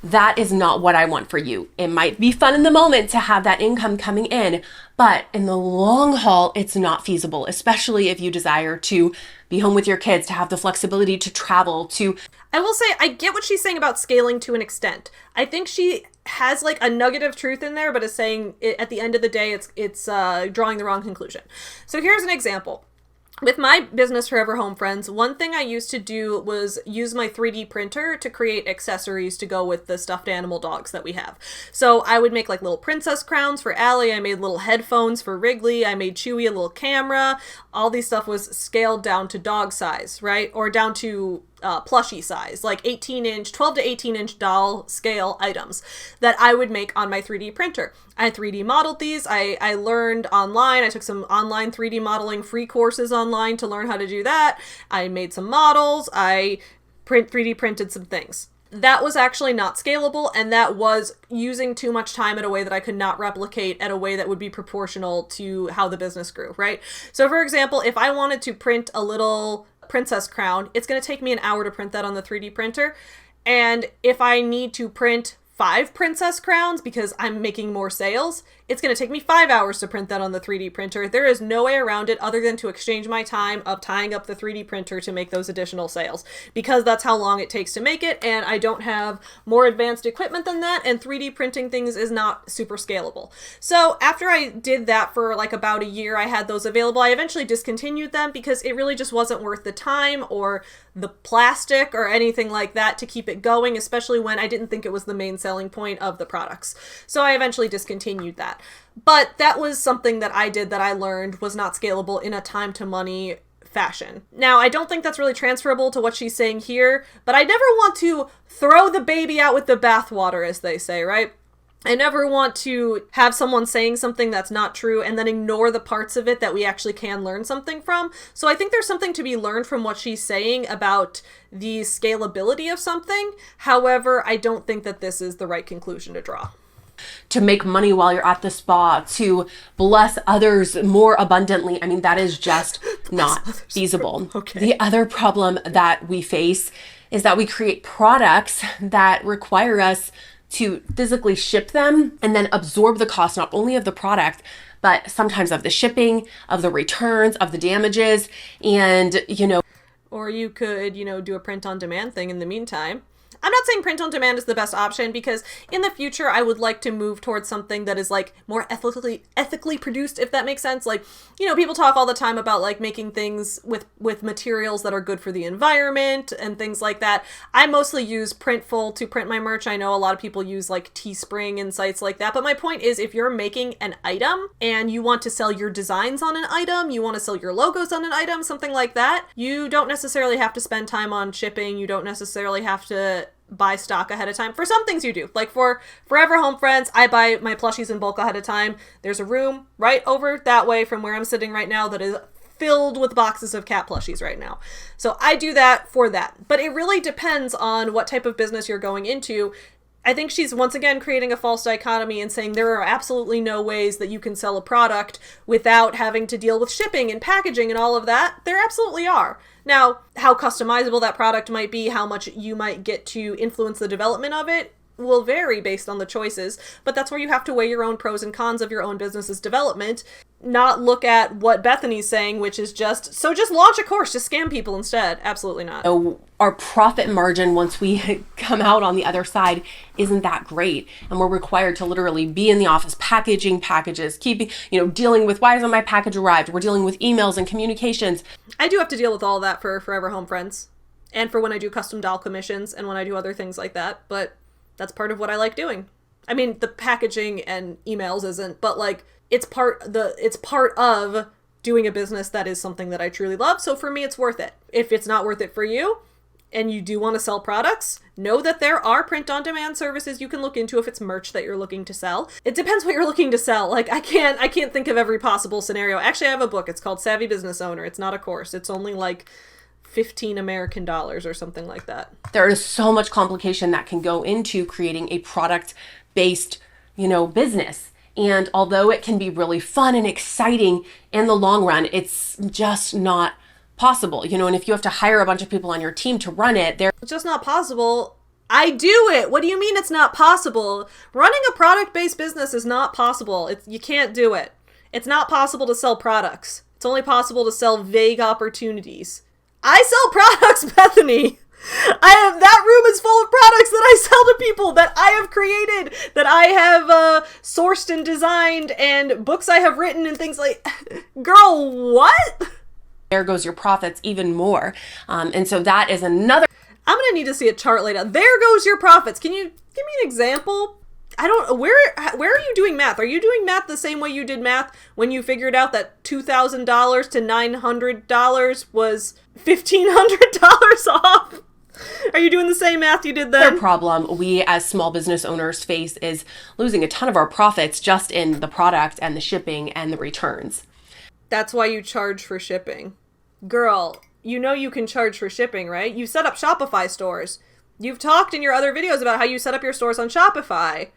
That is not what I want for you. It might be fun in the moment to have that income coming in, but in the long haul, it's not feasible, especially if you desire to be home with your kids, to have the flexibility to travel, to... I will say, I get what she's saying about scaling to an extent. I think she has like a nugget of truth in there, but is saying at the end of the day, it's drawing the wrong conclusion. So here's an example. With my business Forever Home Friends, one thing I used to do was use my 3D printer to create accessories to go with the stuffed animal dogs that we have. So I would make like little princess crowns for Allie, I made little headphones for Wrigley, I made Chewy a little camera. All these stuff was scaled down to dog size, right? Or down to plushie size, like 12 to 18 inch doll scale items that I would make on my 3D printer. I 3D modeled these. I learned online. I took some online 3D modeling free courses online to learn how to do that. I made some models. I 3D printed some things. That was actually not scalable, and that was using too much time in a way that I could not replicate at a way that would be proportional to how the business grew, right? So for example, if I wanted to print a little princess crown, it's going to take me an hour to print that on the 3D printer. And if I need to print 5 princess crowns because I'm making more sales, it's going to take me 5 hours to print that on the 3D printer. There is no way around it other than to exchange my time of tying up the 3D printer to make those additional sales, because that's how long it takes to make it, and I don't have more advanced equipment than that, and 3D printing things is not super scalable. So after I did that for like about a year, I had those available. I eventually discontinued them because it really just wasn't worth the time or the plastic or anything like that to keep it going, especially when I didn't think it was the main selling point of the products. So I eventually discontinued that. But that was something that I did that I learned was not scalable in a time to money fashion. Now, I don't think that's really transferable to what she's saying here, but I never want to throw the baby out with the bathwater, as they say, right? I never want to have someone saying something that's not true and then ignore the parts of it that we actually can learn something from. So I think there's something to be learned from what she's saying about the scalability of something. However, I don't think that this is the right conclusion to draw. To make money while you're at the spa, to bless others more abundantly. I mean, that is just not feasible. Okay. The other problem that we face is that we create products that require us to physically ship them and then absorb the cost not only of the product, but sometimes of the shipping, of the returns, of the damages, and, Or you could, do a print on demand thing in the meantime. I'm not saying print on demand is the best option, because in the future I would like to move towards something that is like more ethically produced, if that makes sense. Like, people talk all the time about like making things with materials that are good for the environment and things like that. I mostly use Printful to print my merch. I know a lot of people use like Teespring and sites like that, but my point is, if you're making an item and you want to sell your designs on an item, you want to sell your logos on an item, something like that, you don't necessarily have to spend time on shipping. You don't necessarily have to buy stock ahead of time. For some things you do. Like for Forever Home Friends, I buy my plushies in bulk ahead of time. There's a room right over that way from where I'm sitting right now that is filled with boxes of cat plushies right now. So I do that for that. But it really depends on what type of business you're going into. I think she's once again creating a false dichotomy and saying there are absolutely no ways that you can sell a product without having to deal with shipping and packaging and all of that. There absolutely are. Now, how customizable that product might be, how much you might get to influence the development of it, will vary based on the choices, but that's where you have to weigh your own pros and cons of your own business's development, not look at what Bethany's saying, which is just launch a course, just scam people instead. Absolutely not. Our profit margin once we come out on the other side isn't that great, and we're required to literally be in the office packaging packages, keeping, dealing with why hasn't my package arrived? We're dealing with emails and communications. I do have to deal with all that for Forever Home Friends and for when I do custom doll commissions and when I do other things like that, but that's part of what I like doing. I mean, the packaging and emails isn't, but like it's part of doing a business that is something that I truly love. So for me, it's worth it. If it's not worth it for you and you do want to sell products, know that there are print on demand services you can look into if it's merch that you're looking to sell. It depends what you're looking to sell. Like I can't think of every possible scenario. Actually, I have a book. It's called Savvy Business Owner. It's not a course. It's only like $15 American or something like that. There is so much complication that can go into creating a product-based, business. And although it can be really fun and exciting in the long run, it's just not possible, and if you have to hire a bunch of people on your team to run it, it's just not possible. I do it. What do you mean it's not possible? Running a product-based business is not possible. You can't do it. It's not possible to sell products. It's only possible to sell vague opportunities. I sell products, Bethany. That room is full of products that I sell to people that I have created, that I have sourced and designed, and books I have written and things like, girl, what? There goes your profits even more. And so that is another. I'm going to need to see a chart later. There goes your profits. Can you give me an example? Where are you doing math? Are you doing math the same way you did math when you figured out that $2,000 to $900 was $1,500 off? Are you doing the same math you did Another then? problem we as small business owners face is losing a ton of our profits just in the product and the shipping and the returns. That's why you charge for shipping. Girl, you know you can charge for shipping, right? You set up Shopify stores. You've talked in your other videos about how you set up your stores on Shopify.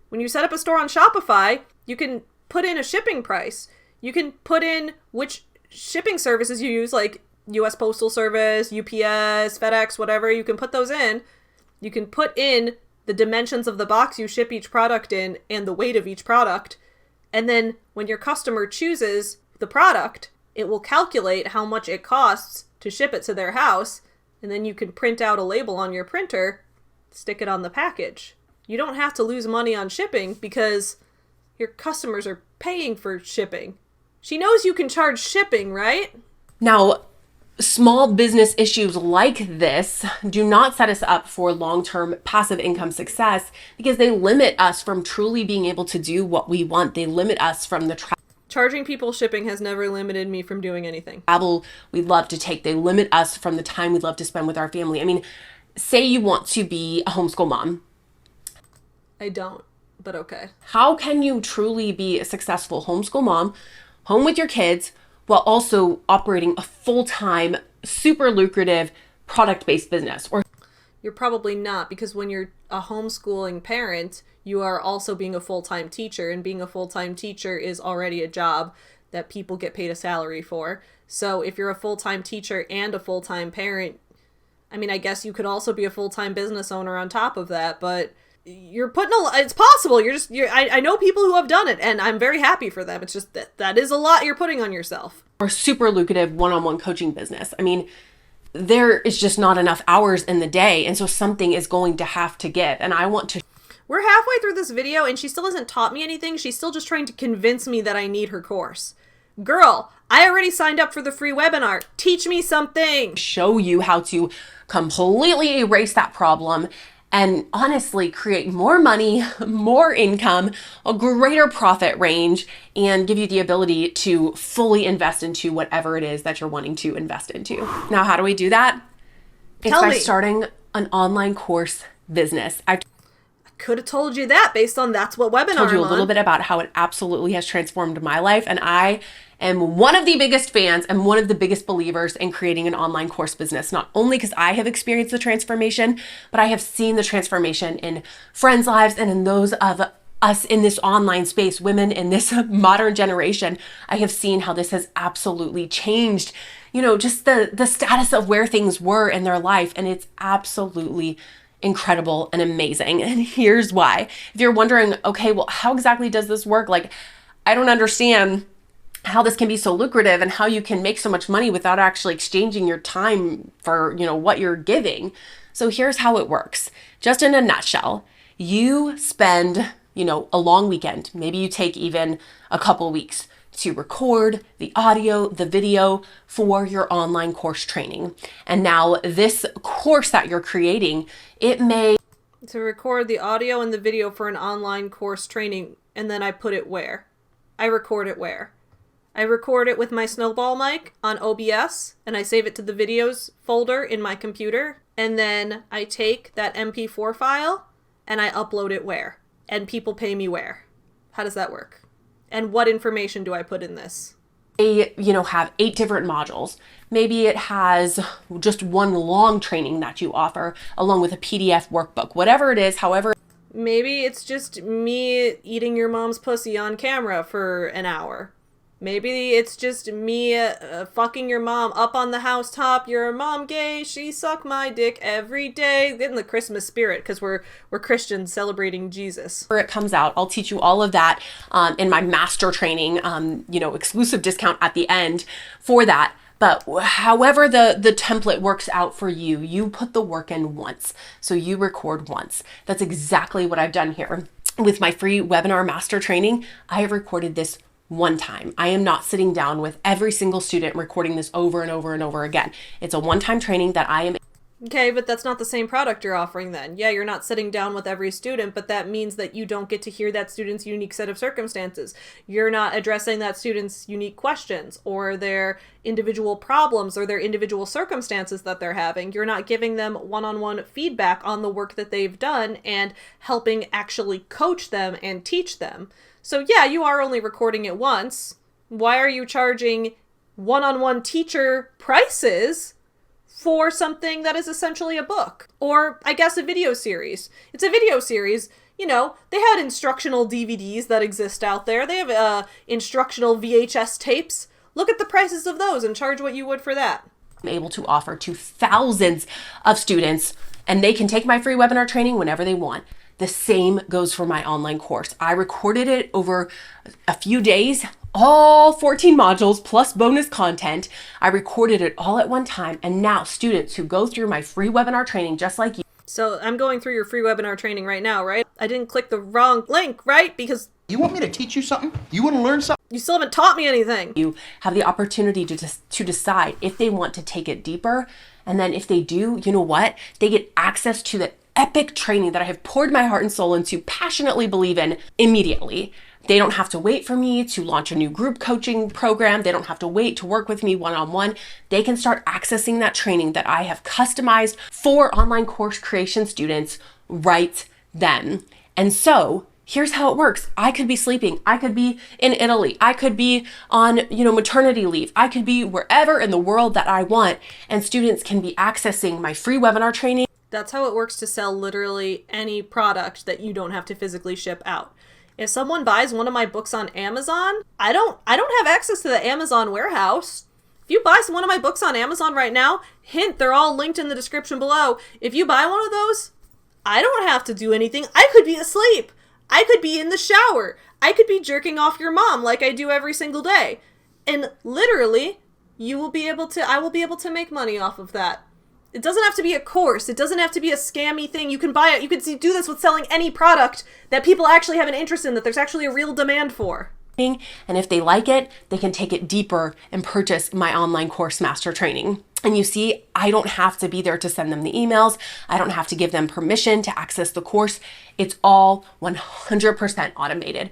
When you set up a store on Shopify, you can put in a shipping price. You can put in which shipping services you use, like US Postal Service, UPS, FedEx, whatever. You can put those in. You can put in the dimensions of the box you ship each product in and the weight of each product. And then when your customer chooses the product, it will calculate how much it costs to ship it to their house. And then you can print out a label on your printer, stick it on the package. You don't have to lose money on shipping because your customers are paying for shipping. She knows you can charge shipping, right? Now, small business issues like this do not set us up for long-term passive income success because they limit us from truly being able to do what we want. They limit us from the Charging people shipping has never limited me from doing anything. travel we love to take. They limit us from the time we love to spend with our family. I mean, say you want to be a homeschool mom. I don't, but okay. How can you truly be a successful homeschool mom, home with your kids, while also operating a full-time, super lucrative product-based business? Or You're probably not, because when you're a homeschooling parent, you are also being a full-time teacher, and being a full-time teacher is already a job that people get paid a salary for. So if you're a full-time teacher and a full-time parent, I mean, I guess you could also be a full-time business owner on top of that, but you're putting it's possible. I know people who have done it, and I'm very happy for them. It's just that is a lot you're putting on yourself. or super lucrative one-on-one coaching business. I mean, there is just not enough hours in the day, and so something is going to have to give. And I want to. We're halfway through this video, and she still hasn't taught me anything. She's still just trying to convince me that I need her course. Girl, I already signed up for the free webinar. Teach me something. Show you how to completely erase that problem and honestly create more money, more income, a greater profit range, and give you the ability to fully invest into whatever it is that you're wanting to invest into. Now, how do we do that? It's Tell by me. starting an online course business. I Could have told you that based on That's What Webinar told you a I'm little on. bit about how it absolutely has transformed my life, and I am one of the biggest fans and one of the biggest believers in creating an online course business, not only because I have experienced the transformation, but I have seen the transformation in friends' lives and in those of us in this online space, women in this modern generation. I have seen how this has absolutely changed, you know, just the status of where things were in their life, and it's absolutely incredible and amazing. And here's why. If you're wondering, okay, well, how exactly does this work? Like, I don't understand how this can be so lucrative and how you can make so much money without actually exchanging your time for, you know, what you're giving. So here's how it works. Just in a nutshell, you spend, you know, a long weekend. Maybe you take even a couple weeks to record the audio, the video for your online course training. And now this course that you're creating, it may To record the audio and the video for an online course training, and then I put it where? I record it where? I record it with my Snowball mic on OBS, and I save it to the videos folder in my computer, and then I take that MP4 file and I upload it where? And people pay me where? How does that work? And what information do I put in this? have 8 different modules. Maybe it has just one long training that you offer along with a PDF workbook, whatever it is, however. Maybe it's just me eating your mom's pussy on camera for an hour. Maybe it's just me fucking your mom up on the housetop. Your mom gay, she suck my dick every day. In the Christmas spirit, because we're Christians celebrating Jesus. Where it comes out, I'll teach you all of that in my master training, exclusive discount at the end for that. But however the template works out for you, you put the work in once. So you record once. That's exactly what I've done here. With my free webinar master training, I have recorded this one time. I am not sitting down with every single student recording this over and over and over again. It's a one-time training that I am Okay, but that's not the same product you're offering then. Yeah, you're not sitting down with every student, but that means that you don't get to hear that student's unique set of circumstances. You're not addressing that student's unique questions or their individual problems or their individual circumstances that they're having. You're not giving them one-on-one feedback on the work that they've done and helping actually coach them and teach them. So yeah, you are only recording it once. Why are you charging one-on-one teacher prices for something that is essentially a book? Or, I guess, a video series. It's a video series. You know, they had instructional DVDs that exist out there. They have instructional VHS tapes. Look at the prices of those and charge what you would for that. I'm able to offer to thousands of students, and they can take my free webinar training whenever they want. The same goes for my online course. I recorded it over a few days, all 14 modules plus bonus content. I recorded it all at one time, and now students who go through my free webinar training just like you. So I'm going through your free webinar training right now, right? I didn't click the wrong link, right? Because you want me to teach you something? You want to learn something? You still haven't taught me anything. You have the opportunity to decide if they want to take it deeper. And then if they do, you know what? They get access to the epic training that I have poured my heart and soul into, passionately believe in, immediately. They don't have to wait for me to launch a new group coaching program. They don't have to wait to work with me one-on-one. They can start accessing that training that I have customized for online course creation students right then. And so here's how it works. I could be sleeping. I could be in Italy. I could be on, maternity leave. I could be wherever in the world that I want. And students can be accessing my free webinar training. That's how it works to sell literally any product that you don't have to physically ship out. If someone buys one of my books on Amazon, I don't have access to the Amazon warehouse. If you buy one of my books on Amazon right now, hint, they're all linked in the description below. If you buy one of those, I don't have to do anything. I could be asleep. I could be in the shower. I could be jerking off your mom like I do every single day. And literally, I will be able to make money off of that. It doesn't have to be a course. It doesn't have to be a scammy thing. You can buy it. You can do this with selling any product that people actually have an interest in, that there's actually a real demand for. And if they like it, they can take it deeper and purchase my online course master training. And you see, I don't have to be there to send them the emails. I don't have to give them permission to access the course. It's all 100% automated.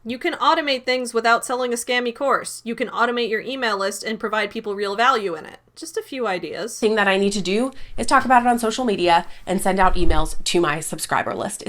You can automate things without selling a scammy course. You can automate your email list and provide people real value in it. Just a few ideas. The thing that I need to do is talk about it on social media and send out emails to my subscriber list.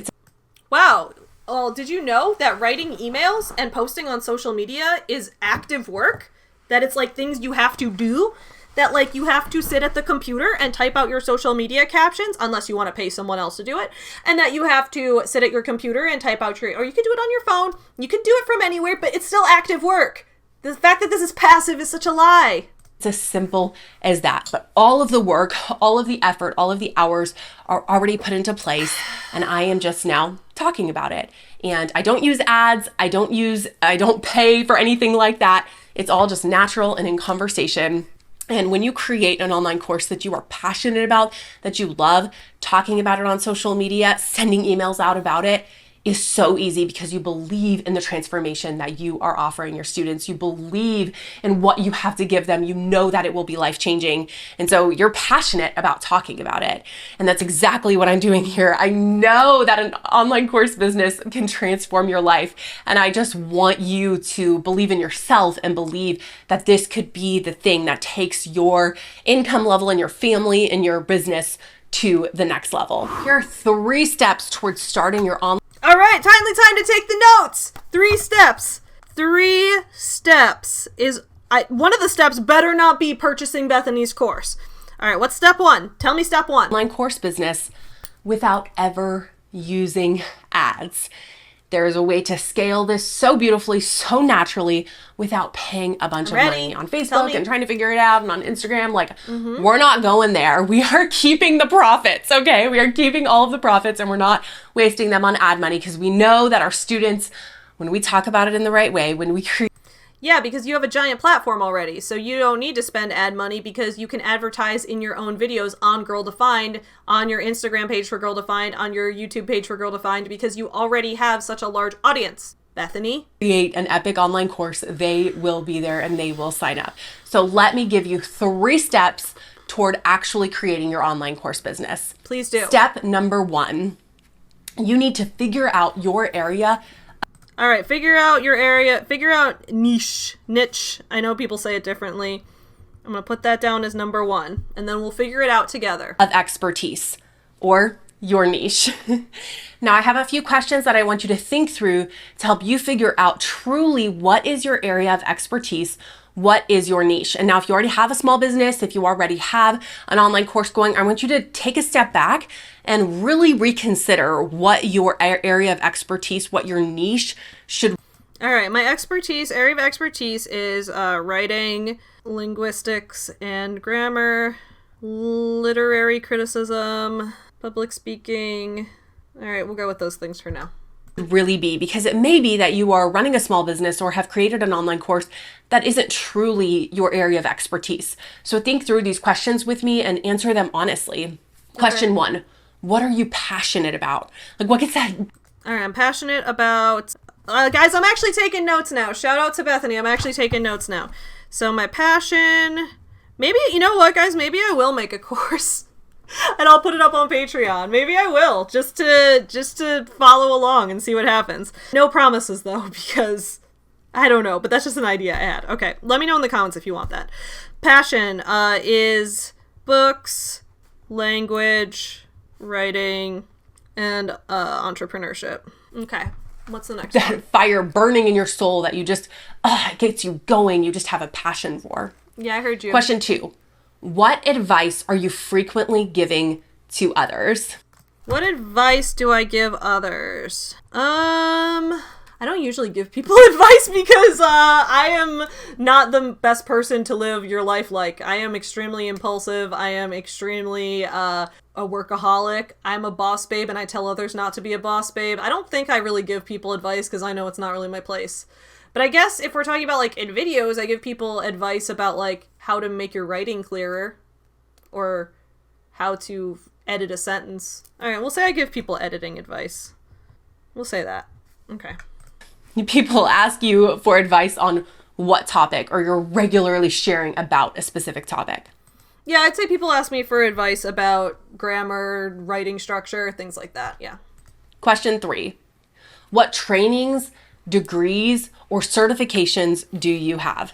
Wow. Well, did you know that writing emails and posting on social media is active work? That it's like things you have to do? That like you have to sit at the computer and type out your social media captions, unless you want to pay someone else to do it, and that you have to sit at your computer and type out or you can do it on your phone, you can do it from anywhere, but it's still active work. The fact that this is passive is such a lie. It's as simple as that. But all of the work, all of the effort, all of the hours are already put into place, and I am just now talking about it. And I don't use ads, I don't pay for anything like that. It's all just natural and in conversation. And when you create an online course that you are passionate about, that you love, talking about it on social media, sending emails out about it is so easy because you believe in the transformation that you are offering your students. You believe in what you have to give them. You know that it will be life-changing. And so you're passionate about talking about it. And that's exactly what I'm doing here. I know that an online course business can transform your life. And I just want you to believe in yourself and believe that this could be the thing that takes your income level and your family and your business to the next level. Here are 3 steps towards starting your online. All right, timely time to take the notes. 3 steps. 3 steps is, one of the steps better not be purchasing Bethany's course. All right, what's step 1? Tell me step 1. Online course business without ever using ads. There is a way to scale this so beautifully, so naturally, without paying a bunch of money on Facebook and trying to figure it out, and on Instagram. We're not going there. We are keeping the profits, okay? We are keeping all of the profits, and we're not wasting them on ad money, because we know that our students, when we talk about it in the right way, when we create. Yeah, because you have a giant platform already, so you don't need to spend ad money because you can advertise in your own videos on Girl Defined, on your Instagram page for Girl Defined, on your YouTube page for Girl Defined, because you already have such a large audience. Bethany? Create an epic online course, they will be there and they will sign up. So let me give you 3 steps toward actually creating your online course business. Please do. Step number 1, you need to figure out your area. All right, figure out your area, figure out niche. I know people say it differently. I'm going to put that down as number 1, and then we'll figure it out together. Of expertise, or your niche. Now, I have a few questions that I want you to think through to help you figure out truly what is your area of expertise, what is your niche. And now, if you already have a small business, if you already have an online course going, I want you to take a step back and really reconsider what your area of expertise, what your niche should. All right, my area of expertise is writing, linguistics and grammar, literary criticism, public speaking. All right, we'll go with those things for now. Really be, because it may be that you are running a small business or have created an online course that isn't truly your area of expertise. So think through these questions with me and answer them honestly. Question 1, what are you passionate about? Like, what gets that? All right, I'm passionate about, guys, I'm actually taking notes now. Shout out to Bethany. I'm actually taking notes now. So my passion, maybe, you know what, guys, maybe I will make a course. And I'll put it up on Patreon. Maybe I will, just to follow along and see what happens. No promises though, because I don't know, but that's just an idea I had. Okay, let me know in the comments if you want that. Passion is books, language, writing, and entrepreneurship. Okay, what's the next one? That fire burning in your soul that you just, it gets you going, you just have a passion for. Yeah, I heard you. Question 2. What advice are you frequently giving to others? What advice do I give others? I don't usually give people advice because I am not the best person to live your life like. I am extremely impulsive. I am extremely a workaholic. I'm a boss babe and I tell others not to be a boss babe. I don't think I really give people advice because I know it's not really my place. But I guess if we're talking about like in videos, I give people advice about like how to make your writing clearer or how to edit a sentence. All right, we'll say I give people editing advice. We'll say that. Okay. People ask you for advice on what topic, or you're regularly sharing about a specific topic. Yeah, I'd say people ask me for advice about grammar, writing structure, things like that. Yeah. Question 3. What trainings, degrees, or certifications do you have?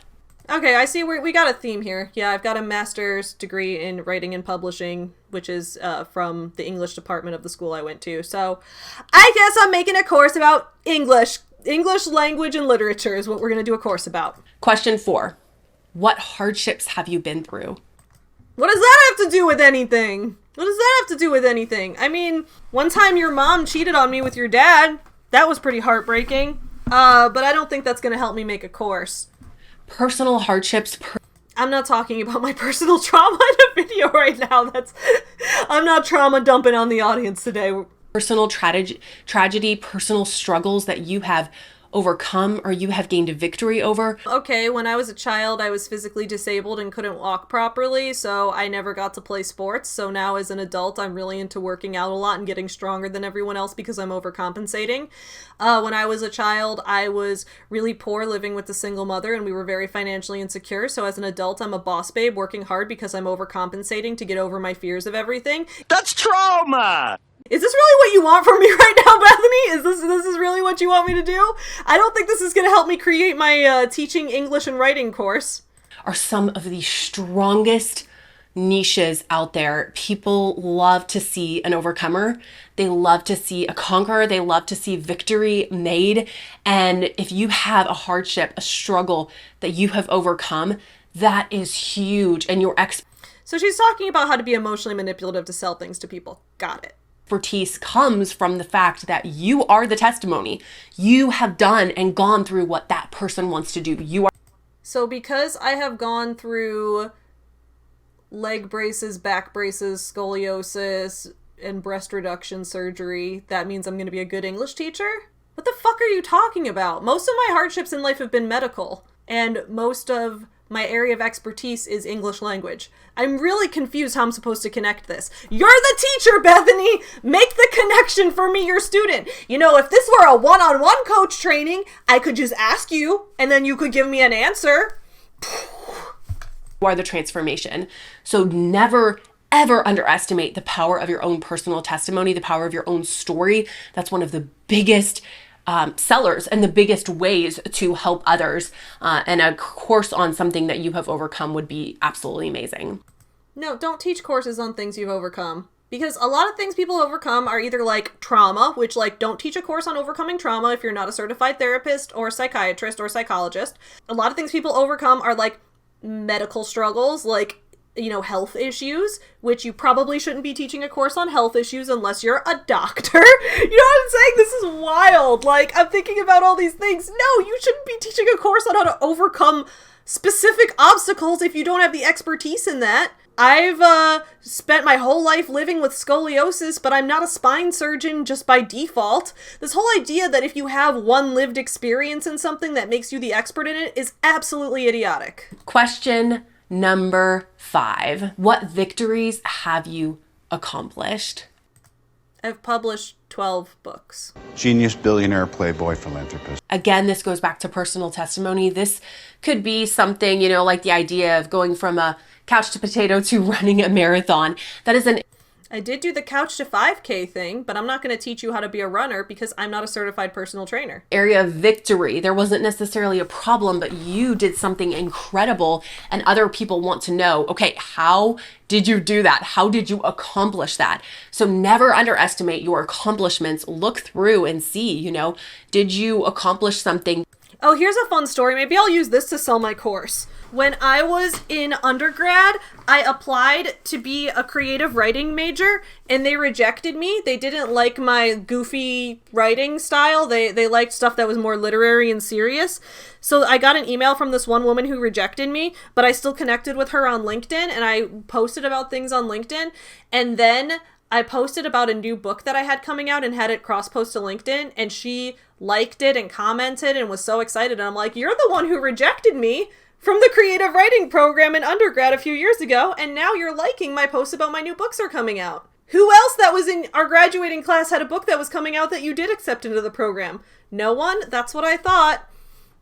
Okay, I see we got a theme here. Yeah, I've got a master's degree in writing and publishing, which is from the English department of the school I went to. So I guess I'm making a course about English. English language and literature is what we're going to do a course about. Question 4. What hardships have you been through? What does that have to do with anything? What does that have to do with anything? I mean, one time your mom cheated on me with your dad. That was pretty heartbreaking. But I don't think that's going to help me make a course. Personal hardships. I'm not talking about my personal trauma in a video right now. I'm not trauma dumping on the audience today. Personal tragedy, personal struggles that you have overcome or you have gained a victory over. Okay, when I was a child, I was physically disabled and couldn't walk properly, so I never got to play sports. So now as an adult, I'm really into working out a lot and getting stronger than everyone else because I'm overcompensating. When I was a child, I was really poor living with a single mother and we were very financially insecure. So as an adult, I'm a boss babe working hard because I'm overcompensating to get over my fears of everything. That's trauma! Is this really what you want from me right now, Bethany? This is really what you want me to do? I don't think this is going to help me create my teaching English and writing course. Are some of the strongest niches out there. People love to see an overcomer. They love to see a conqueror. They love to see victory made. And if you have a hardship, a struggle that you have overcome, that is huge. And your So she's talking about how to be emotionally manipulative to sell things to people. Got it. Expertise comes from the fact that you are the testimony. You have done and gone through what that person wants to do. You are. So because I have gone through leg braces, back braces, scoliosis, and breast reduction surgery, that means I'm going to be a good English teacher? What the fuck are you talking about? Most of my hardships in life have been medical, and most of my area of expertise is English language. I'm really confused how I'm supposed to connect this. You're the teacher, Bethany! Make the connection for me, your student. You know, if this were a one-on-one coach training, I could just ask you, and then you could give me an answer. are the transformation. So never ever underestimate the power of your own personal testimony, the power of your own story. That's one of the biggest sellers and the biggest ways to help others. And a course on something that you have overcome would be absolutely amazing. No, don't teach courses on things you've overcome. Because a lot of things people overcome are either like trauma, which like don't teach a course on overcoming trauma if you're not a certified therapist or psychiatrist or psychologist. A lot of things people overcome are like medical struggles, like, you know, health issues, which you probably shouldn't be teaching a course on health issues unless you're a doctor. You know what I'm saying? This is wild. Like, I'm thinking about all these things. No, you shouldn't be teaching a course on how to overcome specific obstacles if you don't have the expertise in that. I've spent my whole life living with scoliosis, but I'm not a spine surgeon just by default. This whole idea that if you have one lived experience in something that makes you the expert in it is absolutely idiotic. Question number 5. What victories have you accomplished? I've published 12 books. Genius, billionaire, playboy, philanthropist. Again, this goes back to personal testimony. This could be something, you know, like the idea of going from a couch to potato to running a marathon. That is an I did do the couch to 5K thing, but I'm not going to teach you how to be a runner because I'm not a certified personal trainer. area of victory. There wasn't necessarily a problem, but you did something incredible and other people want to know, okay, how did you do that? How did you accomplish that? So never underestimate your accomplishments. Look through and see, you know, did you accomplish something? Oh, here's a fun story. Maybe I'll use this to sell my course. When I was in undergrad, I applied to be a creative writing major and they rejected me. They didn't like my goofy writing style. They liked stuff that was more literary and serious. So I got an email from this one woman who rejected me, but I still connected with her on LinkedIn and I posted about things on LinkedIn. And then I posted about a new book that I had coming out and had it cross-post to LinkedIn, and she liked it and commented and was so excited. And I'm like, you're the one who rejected me from the creative writing program in undergrad a few years ago, and now you're liking my posts about my new books are coming out. Who else that was in our graduating class had a book that was coming out that you did accept into the program? No one? That's what I thought.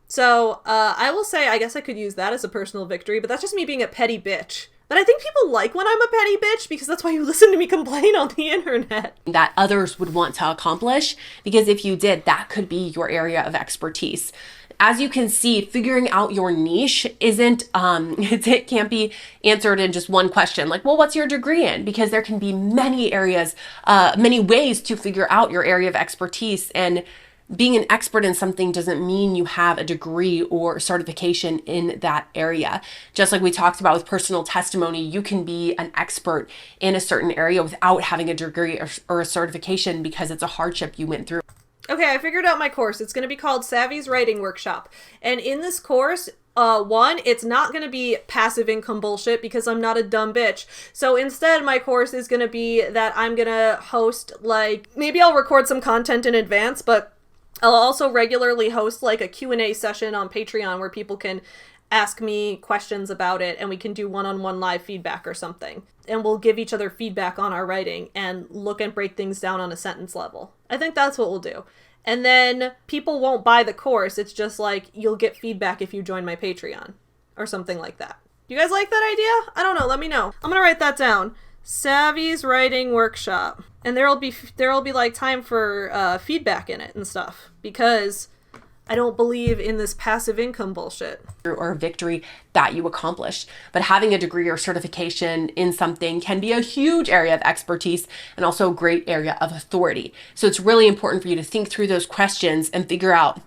So I will say, I guess I could use that as a personal victory, but that's just me being a petty bitch. But I think people like when I'm a petty bitch because that's why you listen to me complain on the internet. That others would want to accomplish, because if you did, that could be your area of expertise. As you can see, figuring out your niche isn't, it can't be answered in just one question. Like, well, what's your degree in? Because there can be many areas, many ways to figure out your area of expertise. And being an expert in something doesn't mean you have a degree or certification in that area. Just like we talked about with personal testimony, you can be an expert in a certain area without having a degree or a certification because it's a hardship you went through. Okay, I figured out my course. It's going to be called Savvy's Writing Workshop. And in this course, one, it's not going to be passive income bullshit because I'm not a dumb bitch. So instead, my course is going to be that I'm going to host, like, maybe I'll record some content in advance, but I'll also regularly host like a Q&A session on Patreon where people can ask me questions about it and we can do one-on-one live feedback or something. And we'll give each other feedback on our writing and look and break things down on a sentence level. I think that's what we'll do. And then people won't buy the course. It's just like you'll get feedback if you join my Patreon or something like that. You guys like that idea? I don't know. Let me know. I'm going to write that down. Savvy's Writing Workshop. And there'll be like time for feedback in it and stuff because I don't believe in this passive income bullshit. Or victory that you accomplished. But having a degree or certification in something can be a huge area of expertise and also a great area of authority. So it's really important for you to think through those questions and figure out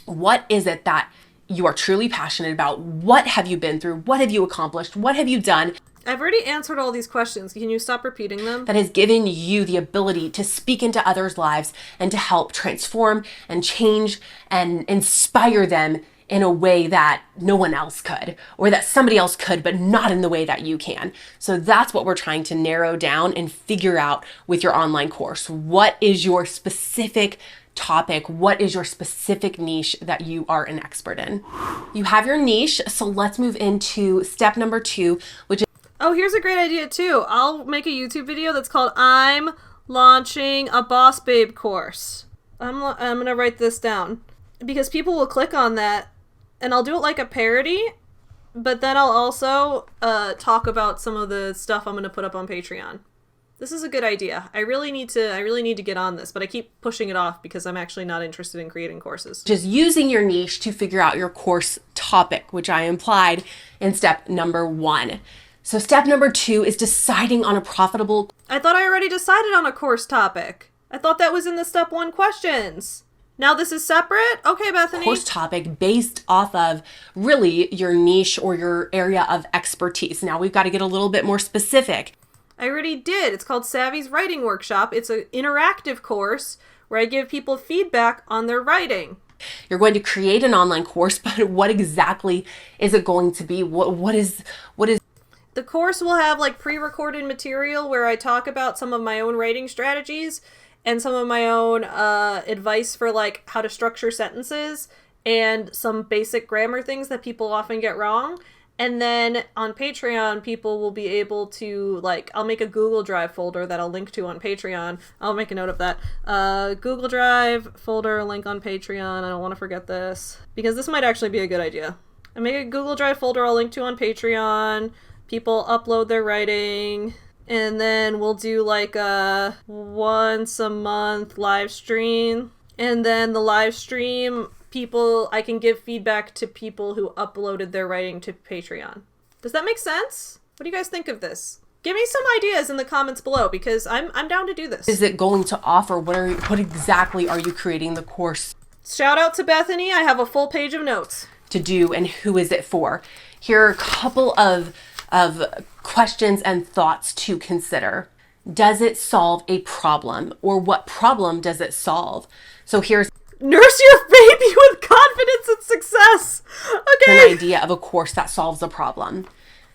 what is it that you are truly passionate about? What have you been through? What have you accomplished? What have you done? I've already answered all these questions. Can you stop repeating them? That has given you the ability to speak into others' lives and to help transform and change and inspire them in a way that no one else could, or that somebody else could, but not in the way that you can. So that's what we're trying to narrow down and figure out with your online course. What is your specific topic? What is your specific niche that you are an expert in? You have your niche, so let's move into step number 2, which is oh, here's a great idea too. I'll make a YouTube video that's called I'm launching a Boss Babe course. I'm going to write this down because people will click on that and I'll do it like a parody but then I'll also talk about some of the stuff I'm going to put up on Patreon. This is a good idea. I really need to get on this, but I keep pushing it off because I'm actually not interested in creating courses. Just using your niche to figure out your course topic, which I implied in step number 1. So step number 2 is deciding on a profitable... I thought I already decided on a course topic. I thought that was in the step 1 questions. Now this is separate? Okay, Bethany. Course topic based off of really your niche or your area of expertise. Now we've got to get a little bit more specific. I already did. It's called Savvy's Writing Workshop. It's an interactive course where I give people feedback on their writing. You're going to create an online course, but what exactly is it going to be? What is The course will have like pre-recorded material where I talk about some of my own writing strategies and some of my own advice for like how to structure sentences and some basic grammar things that people often get wrong. And then on Patreon, people will be able to, like, I'll make a Google Drive folder that I'll link to on Patreon. I'll make a note of that. Google Drive folder, link on Patreon. I don't want to forget this, because this might actually be a good idea. I make a Google Drive folder I'll link to on Patreon. People upload their writing, and then we'll do, like, a once a month live stream. And then the live stream... I can give feedback to people who uploaded their writing to Patreon. Does that make sense? What do you guys think of this? Give me some ideas in the comments below, because I'm down to do this. Is it going to offer? What exactly are you creating the course? Shout out to Bethany. I have a full page of notes. To do, and who is it for? Here are a couple of questions and thoughts to consider. Does it solve a problem? Or what problem does it solve? So here's nurse your baby with confidence and success. Okay. An idea of a course that solves a problem.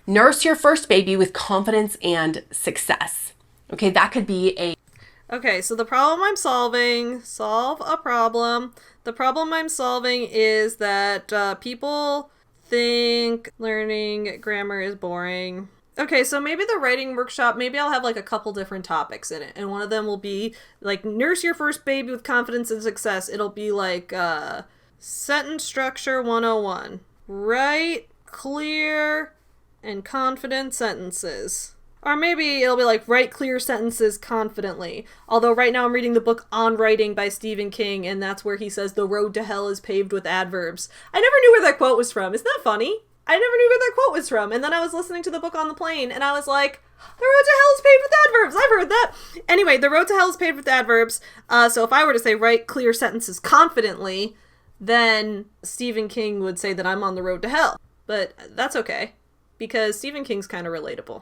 Nurse your first baby with confidence and success. Okay, that could be a... Okay, so the problem I'm solving, solve a problem. The problem I'm solving is that people think learning grammar is boring. Okay, so maybe the writing workshop, maybe I'll have like a couple different topics in it. And one of them will be like nurse your first baby with confidence and success. It'll be like sentence structure 101. Write clear and confident sentences. Or maybe it'll be like write clear sentences confidently. Although right now I'm reading the book On Writing by Stephen King, and that's where he says the road to hell is paved with adverbs. I never knew where that quote was from. Isn't that funny? I never knew where that quote was from. And then I was listening to the book on the plane, and I was like, the road to hell is paved with adverbs. I've heard that. Anyway, the road to hell is paved with adverbs. So if I were to say write clear sentences confidently, then Stephen King would say that I'm on the road to hell. But that's okay, because Stephen King's kind of relatable.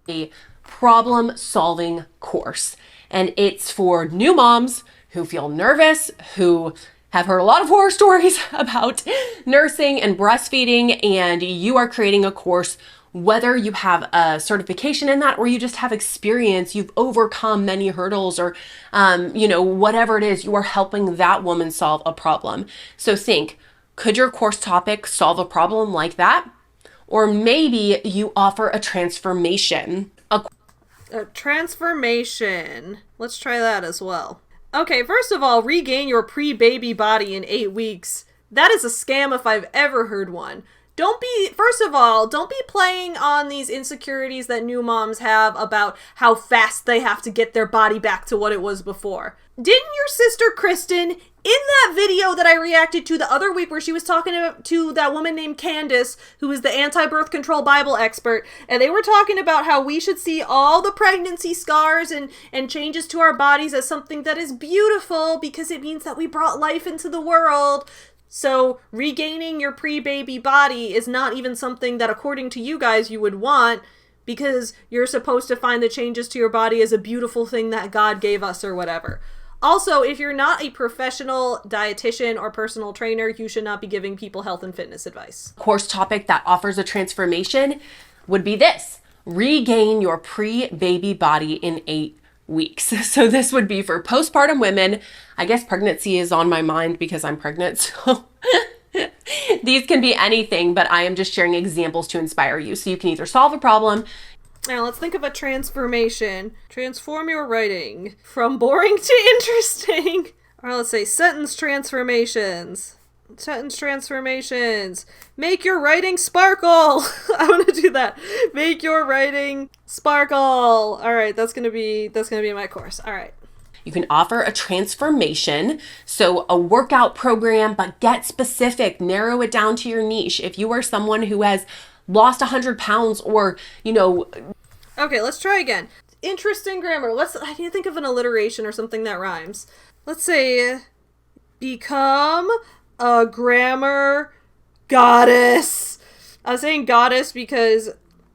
A problem-solving course. And it's for new moms who feel nervous, who have heard a lot of horror stories about nursing and breastfeeding, and you are creating a course, whether you have a certification in that or you just have experience, you've overcome many hurdles, or whatever it is, you are helping that woman solve a problem. So think, could your course topic solve a problem like that? Or maybe you offer a transformation. A transformation. Let's try that as well. Okay, first of all, regain your pre-baby body in 8 weeks. That is a scam if I've ever heard one. Don't be playing on these insecurities that new moms have about how fast they have to get their body back to what it was before. Didn't your sister Kristen, in that video that I reacted to the other week where she was talking to that woman named Candace, who is the anti-birth control Bible expert, and they were talking about how we should see all the pregnancy scars and changes to our bodies as something that is beautiful because it means that we brought life into the world. So regaining your pre-baby body is not even something that, according to you guys, you would want, because you're supposed to find the changes to your body as a beautiful thing that God gave us or whatever. Also, if you're not a professional dietitian or personal trainer, you should not be giving people health and fitness advice. Course topic that offers a transformation would be this: regain your pre-baby body in 8 weeks. So this would be for postpartum women. I guess pregnancy is on my mind because I'm pregnant. So these can be anything, but I am just sharing examples to inspire you. So you can either solve a problem. Now let's think of a transformation. Transform your writing from boring to interesting. Or let's say sentence transformations. Sentence transformations. Make your writing sparkle. I want to do that. Make your writing sparkle. All right, that's gonna be my course. All right. You can offer a transformation, so a workout program, but get specific, narrow it down to your niche. If you are someone who has lost 100 pounds or, Okay, let's try again. Interesting grammar. I need to think of an alliteration or something that rhymes. Let's say, become a grammar goddess. I was saying goddess because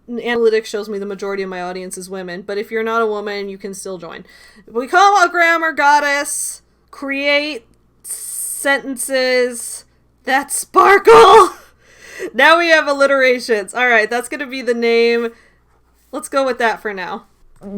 analytics shows me the majority of my audience is women, but if you're not a woman, you can still join. Become a grammar goddess. Create sentences that sparkle. Now we have alliterations. All right, that's going to be the name. Let's go with that for now.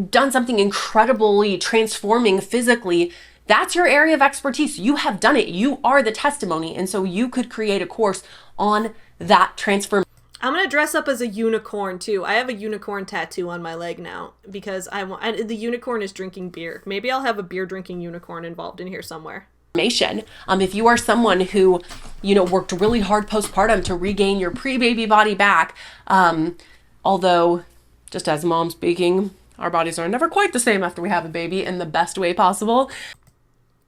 Done something incredibly transforming physically. That's your area of expertise. You have done it. You are the testimony. And so you could create a course on that transformation. I'm going to dress up as a unicorn too. I have a unicorn tattoo on my leg now because the unicorn is drinking beer. Maybe I'll have a beer drinking unicorn involved in here somewhere. If you are someone who, worked really hard postpartum to regain your pre-baby body back, although just as mom speaking, our bodies are never quite the same after we have a baby in the best way possible.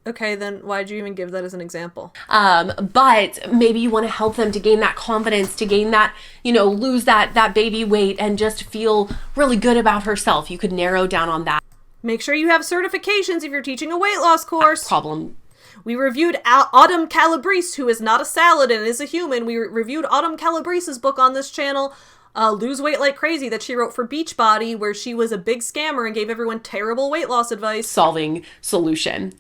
Okay, then why'd you even give that as an example? But maybe you want to help them to gain that confidence, to gain that, lose that baby weight and just feel really good about herself. You could narrow down on that. Make sure you have certifications if you're teaching a weight loss course. Problem. We reviewed Autumn Calabrese, who is not a salad and is a human. We reviewed Autumn Calabrese's book on this channel, Lose Weight Like Crazy, that she wrote for Beachbody, where she was a big scammer and gave everyone terrible weight loss advice. Solving solution.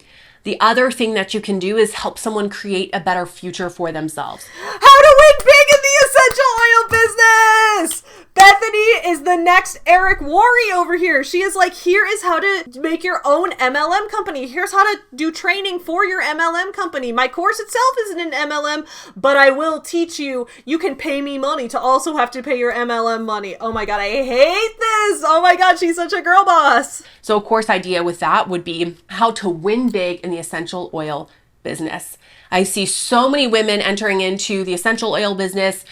The other thing that you can do is help someone create a better future for themselves. How to win big in the essential oil business! Bethany is the next Eric Worre over here. She is like, here is how to make your own MLM company. Here's how to do training for your MLM company. My course itself isn't an MLM, but I will teach you. You can pay me money to also have to pay your MLM money. Oh my God, I hate this. Oh my God, she's such a girl boss. So a course idea with that would be how to win big in the essential oil business. I see so many women entering into the essential oil business,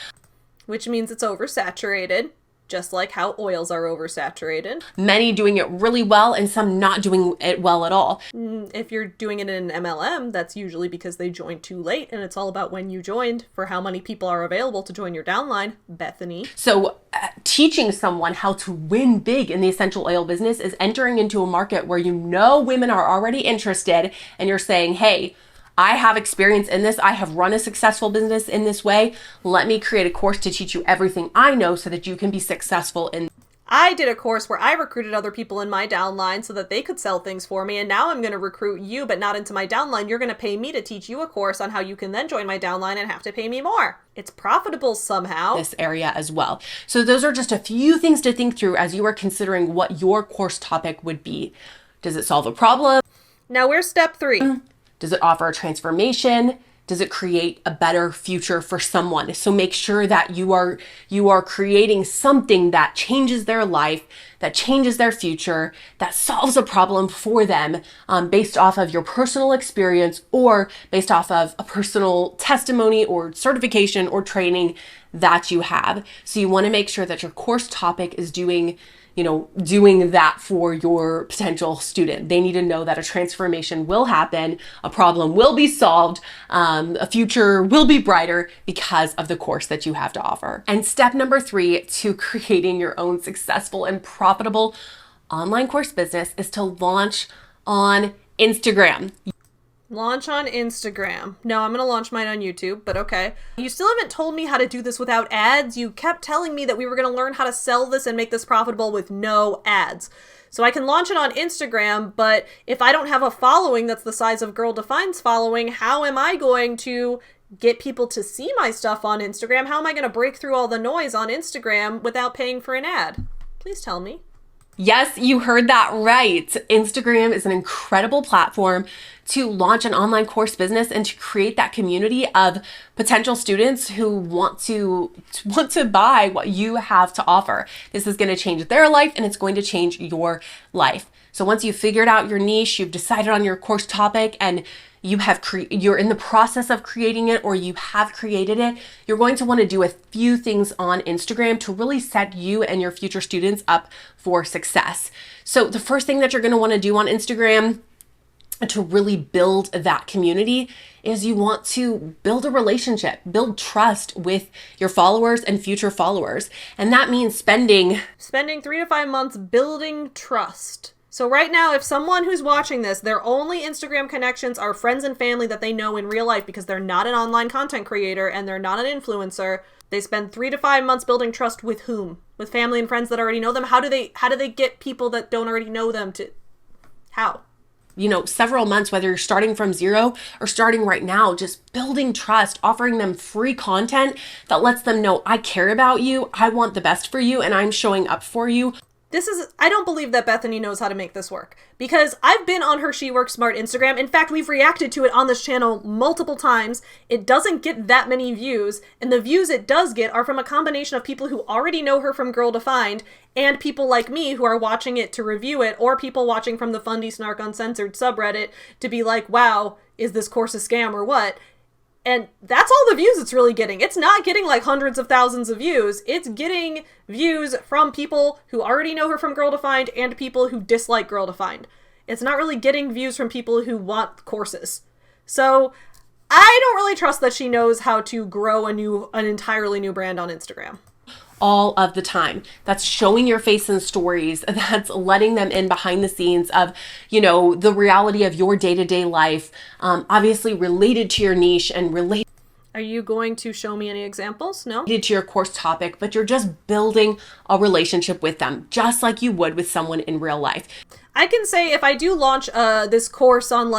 which means it's oversaturated, just like how oils are oversaturated. Many doing it really well and some not doing it well at all. If you're doing it in an MLM, that's usually because they joined too late, and it's all about when you joined for how many people are available to join your downline, Bethany. So teaching someone how to win big in the essential oil business is entering into a market where women are already interested, and you're saying, hey, I have experience in this. I have run a successful business in this way. Let me create a course to teach you everything I know so that you can be successful in. I did a course where I recruited other people in my downline so that they could sell things for me. And now I'm going to recruit you, but not into my downline. You're going to pay me to teach you a course on how you can then join my downline and have to pay me more. It's profitable somehow. This area as well. So those are just a few things to think through as you are considering what your course topic would be. Does it solve a problem? Now where's step 3? Does it offer a transformation? Does it create a better future for someone? So make sure that you are creating something that changes their life, that changes their future, that solves a problem for them based off of your personal experience or based off of a personal testimony or certification or training that you have. So you want to make sure that your course topic is doing that for your potential student. They need to know that a transformation will happen, a problem will be solved, a future will be brighter because of the course that you have to offer. And step number 3 to creating your own successful and profitable online course business is to launch on Instagram. Launch on Instagram. No, I'm going to launch mine on YouTube, but okay. You still haven't told me how to do this without ads. You kept telling me that we were going to learn how to sell this and make this profitable with no ads. So I can launch it on Instagram, but if I don't have a following that's the size of Girl Defines following, how am I going to get people to see my stuff on Instagram? How am I going to break through all the noise on Instagram without paying for an ad? Please tell me. Yes, you heard that right. Instagram is an incredible platform to launch an online course business and to create that community of potential students who want to buy what you have to offer. This is going to change their life and it's going to change your life. So So once you've figured out your niche, you've decided on your course topic, and you're in the process of creating it, or you have created it, you're going to want to do a few things on Instagram to really set you and your future students up for success. So the first thing that you're going to want to do on Instagram to really build that community is you want to build a relationship, build trust with your followers and future followers. And that means spending 3 to 5 months building trust. So right now, if someone who's watching this, their only Instagram connections are friends and family that they know in real life because they're not an online content creator and they're not an influencer, they spend 3 to 5 months building trust with whom? With family and friends that already know them? How do they get people that don't already know them to... How? Several months, whether you're starting from zero or starting right now, just building trust, offering them free content that lets them know I care about you, I want the best for you, and I'm showing up for you. I don't believe that Bethany knows how to make this work, because I've been on her She Works Smart Instagram. In fact, we've reacted to it on this channel multiple times. It doesn't get that many views, and the views it does get are from a combination of people who already know her from Girl Defined and people like me who are watching it to review it, or people watching from the Fundy Snark Uncensored subreddit to be like, wow, is this course a scam or what? And that's all the views it's really getting. It's not getting like hundreds of thousands of views. It's getting views from people who already know her from Girl Defined and people who dislike Girl Defined. It's not really getting views from people who want courses. So I don't really trust that she knows how to grow an entirely new brand on Instagram. All of the time. That's showing your face in stories. That's letting them in behind the scenes of, the reality of your day-to-day life, obviously related to your niche and related. Are you going to show me any examples? No? To your course topic, but you're just building a relationship with them, just like you would with someone in real life. I can say if I do launch this course on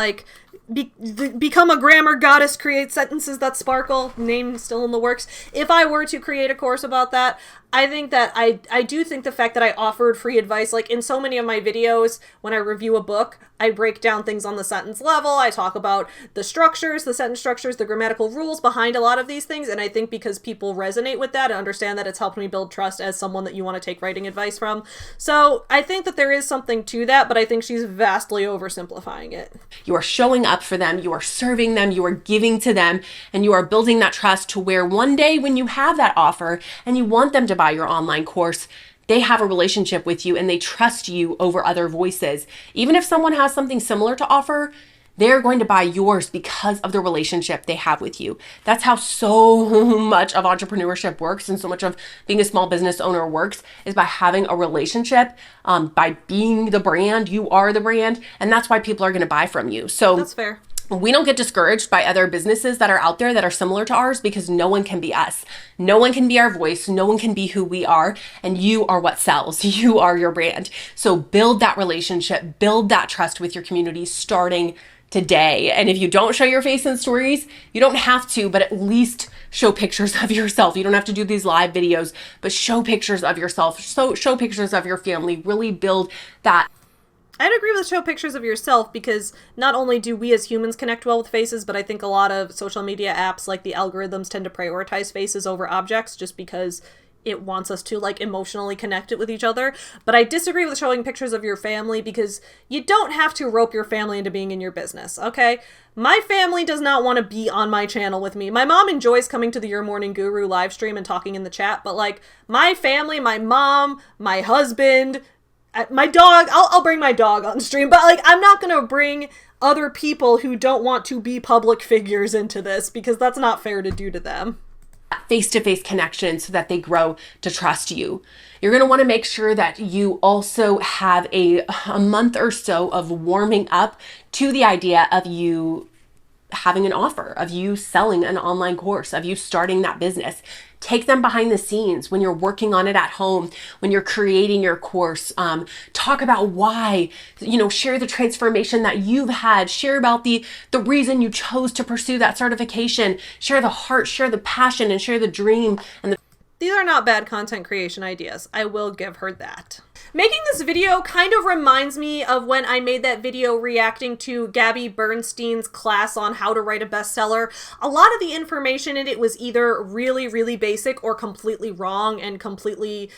become a grammar goddess, create sentences that sparkle, name still in the works. If I were to create a course about that, I think that I do think the fact that I offered free advice, like in so many of my videos, when I review a book, I break down things on the sentence level. I talk about the structures, the sentence structures, the grammatical rules behind a lot of these things. And I think because people resonate with that and understand that, it's helped me build trust as someone that you want to take writing advice from. So I think that there is something to that, but I think she's vastly oversimplifying it. You are showing up for them, you are serving them, you are giving to them, and you are building that trust to where one day when you have that offer and you want them to buy your online course, they have a relationship with you and they trust you over other voices. Even if someone has something similar to offer, they're going to buy yours because of the relationship they have with you. That's how so much of entrepreneurship works, and so much of being a small business owner works, is by having a relationship, by being the brand. You are the brand, and that's why people are going to buy from you. So that's fair. We don't get discouraged by other businesses that are out there that are similar to ours, because no one can be us. No one can be our voice. No one can be who we are. And you are what sells. You are your brand. So build that relationship, build that trust with your community starting today. And if you don't show your face in stories, you don't have to, but at least show pictures of yourself. You don't have to do these live videos, but show pictures of yourself. So show pictures of your family. Really build that. I'd agree with show pictures of yourself, because not only do we as humans connect well with faces, but I think a lot of social media apps, like the algorithms, tend to prioritize faces over objects just because it wants us to emotionally connect it with each other. But I disagree with showing pictures of your family, because you don't have to rope your family into being in your business, okay? My family does not want to be on my channel with me. My mom enjoys coming to the Your Morning Guru live stream and talking in the chat, but my family, my mom, my husband, my dog, I'll bring my dog on stream, but I'm not gonna bring other people who don't want to be public figures into this, because that's not fair to do to them. Face-to-face connection so that they grow to trust you. You're going to want to make sure that you also have a month or so of warming up to the idea of you having an offer, of you selling an online course, of you starting that business. Take them behind the scenes when you're working on it at home, when you're creating your course. Talk about why, share the transformation that you've had, share about the reason you chose to pursue that certification, share the heart, share the passion, and share the dream. And these are not bad content creation ideas. I will give her that. Making this video kind of reminds me of when I made that video reacting to Gabby Bernstein's class on how to write a bestseller. A lot of the information in it was either really, really basic or completely wrong and completely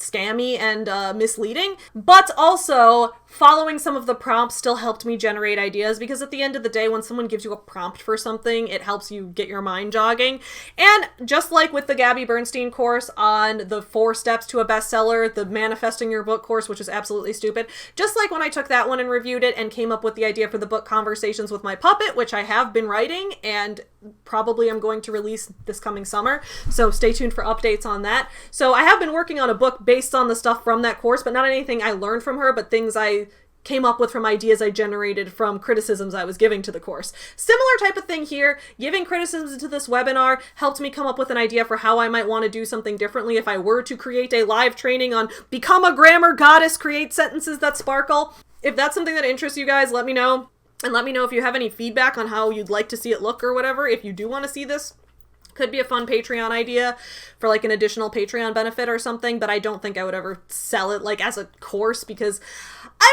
scammy and misleading, but also following some of the prompts still helped me generate ideas, because at the end of the day, when someone gives you a prompt for something, it helps you get your mind jogging. And just like with the Gabby Bernstein course on the 4 steps to a bestseller, the manifesting your book course, which is absolutely stupid, just like when I took that one and reviewed it and came up with the idea for the book Conversations with My Puppet, which I have been writing and probably I'm going to release this coming summer, so stay tuned for updates on that. So I have been working on a book based on the stuff from that course, but not anything I learned from her, but things I came up with from ideas I generated from criticisms I was giving to the course. Similar type of thing here. Giving criticisms to this webinar helped me come up with an idea for how I might want to do something differently if I were to create a live training on become a grammar goddess, create sentences that sparkle. If that's something that interests you guys, let me know. And let me know if you have any feedback on how you'd like to see it look or whatever. If you do want to see this, could be a fun Patreon idea for like an additional Patreon benefit or something, but I don't think I would ever sell it like as a course because I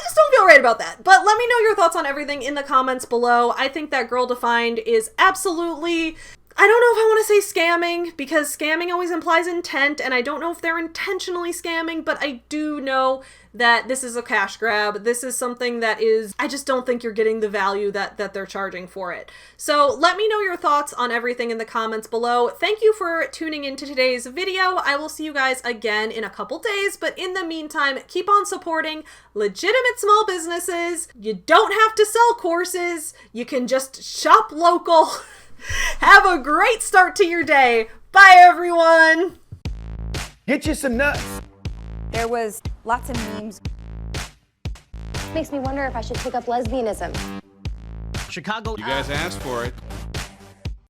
just don't feel right about that. But let me know your thoughts on everything in the comments below. I think that Girl Defined is absolutely, I don't know if I want to say scamming, because scamming always implies intent, and I don't know if they're intentionally scamming, but I do know that this is a cash grab. This is something that is, I just don't think you're getting the value that they're charging for it. So let me know your thoughts on everything in the comments below. Thank you for tuning into today's video. I will see you guys again in a couple days, but in the meantime, keep on supporting legitimate small businesses. You don't have to sell courses. You can just shop local. Have a great start to your day. Bye, everyone. Get you some nuts. There was lots of memes. Makes me wonder if I should take up lesbianism. Chicago. You guys asked for it.